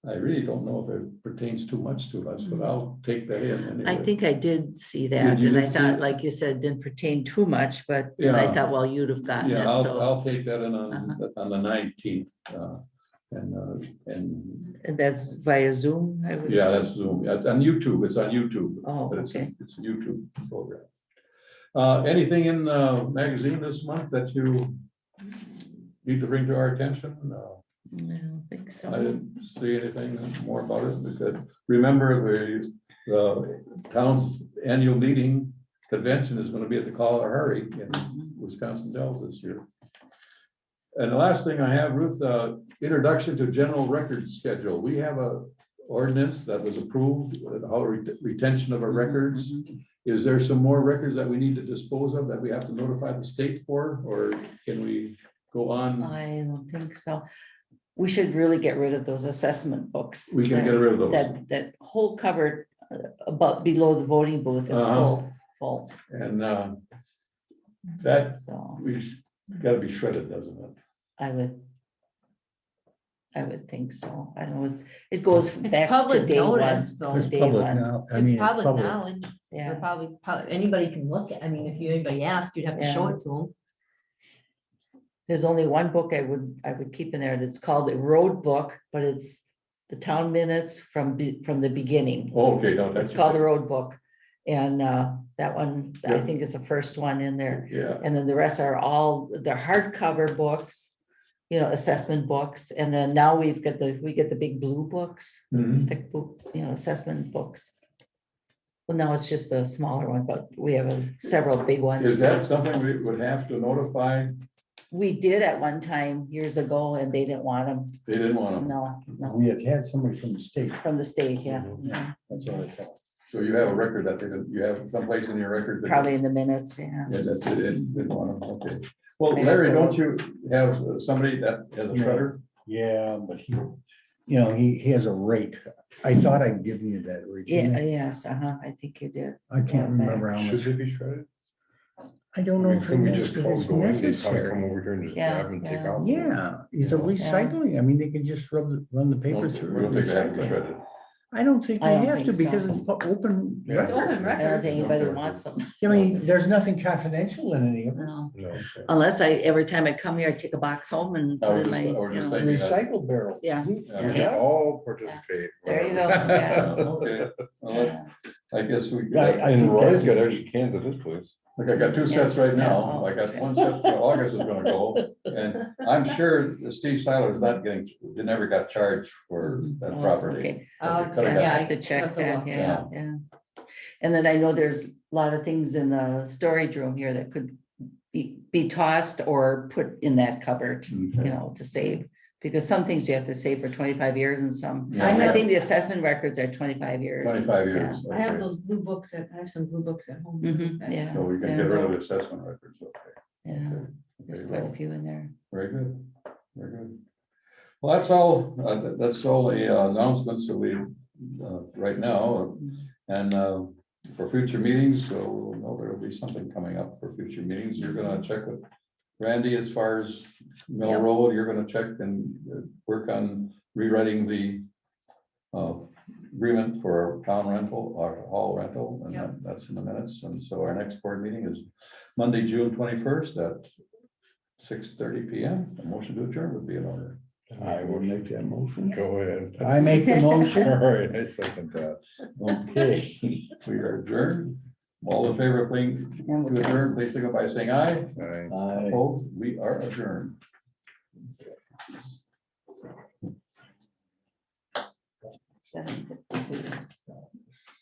I really don't know if it pertains too much to us, but I'll take that in. I anyway. think I did see that, You and I did see thought, it? like you said, didn't pertain too much, but then I Yeah. thought, well, you'd have gotten it, Yeah, I'll so. take that in on the 19th. And And that's via Zoom? I would yeah, assume? that's Zoom. It's on YouTube. It's on YouTube. Oh, But it's okay. a YouTube program. Anything in the magazine this month that you need to bring to our attention? No, I don't think I so. didn't see anything more about it. We could remember the town's annual meeting convention is going to be at the Kalahari in Wisconsin Dells this year. And the last thing I have, Ruth, introduction to general records schedule. We have a ordinance that was approved, how retention of our records. Is there some more records that we need to dispose of that we have to notify the state for, or can we go on? I don't think so. We should really get rid of those assessment books. We can get rid of those. That whole cover above, below the voting booth is Uh-huh. full, And that, so gotta be shredded, doesn't it? I would think so. I don't know, it goes It's back to public day one. notice, though. to It's day public one. now. I It's mean, public public. knowledge. Yeah. They're probably, anybody can look at, I mean, if anybody asked, you'd have to show Yeah. it to them. There's only one book I would keep in there, and it's called a road book, but it's the town minutes from the beginning. Okay, no, that's. It's called the road book. And that one, I Yep. think is the first one in there. Yeah, And then the rest are all the hardcover books, assessment books. And then now we get the big blue books, Mhm. thick book, assessment books. Well, now it's just a smaller one, but we have several big ones. Is that something we would have to notify? We did at one time years ago, and they didn't want them. They didn't want them. No, We had somebody from the state. from the state, yeah. Mhm. Yeah. That's what I thought. So you have a record that they didn't, you have someplace in your record. that- Probably in the minutes, yeah. Yeah, that's it, it didn't want them, okay. Well, Maybe Larry, I'll don't you have somebody that has a shredder? Yeah, but he has a rate. I thought I'd given you that rate. Yeah, didn't I? yes, I think you did. I can't remember how Should much. they be shredded? I don't know if Can we just it call, is go in, they probably come necessary. over here and just Yeah, grab and take yeah. out? Yeah, it's a Yeah. recycling. I mean, they can just run the paper We through. don't and think they have to be recycle. shredded. I don't think I they don't have to think so. because it's open. Yeah. It's open I don't record. think anybody Okay. wants them. I mean, there's nothing confidential in any of it. No. No. Unless every time I come here, I take a box home and I put was in my, just- I was just you know, thinking- Recycle barrel. Yeah. We Yeah. can all participate. There you go, whatever. yeah. Okay, well, I guess we. Yeah, I And think Roy's that- got extra cans at his place. Look, I got two sets right now. Yeah. I got one set for August is gonna go. And I'm sure that Steve Seiler is not getting, they never got charged for that Oh, property. okay. Because they cut it Yeah, I out. have to check have to that, look, yeah, yeah. And then I know there's a lot of things in the storage room here that could be tossed or put in that cupboard, Okay. to save. Because some things you have to save for 25 years and some, Yeah. I think the assessment records are 25 years. 25 years. I have okay. those blue books, I have some blue books at home. Mhm, yeah. So we can yeah, get rid of the assessment records, okay. Yeah, Okay. there's Okay, quite a well, few in there. very good, very good. Well, that's all the announcements that we, right now, and for future meetings, so we'll know there'll be something coming up for future meetings. You're gonna check with Randy as far as Mill Yep. Road, you're gonna check and work on rewriting the agreement for town rental or hall rental, and Yep. that's in the minutes. And so our next board meeting is Monday, June 21st at 6:30 PM. A motion to adjourn would be in order. I will make that motion. Go ahead. I make the motion. All right, I second that. Okay. We are adjourned. All in favor of please to adjourn, please signify by saying aye. Aye. Opposed, we are adjourned. 7:52.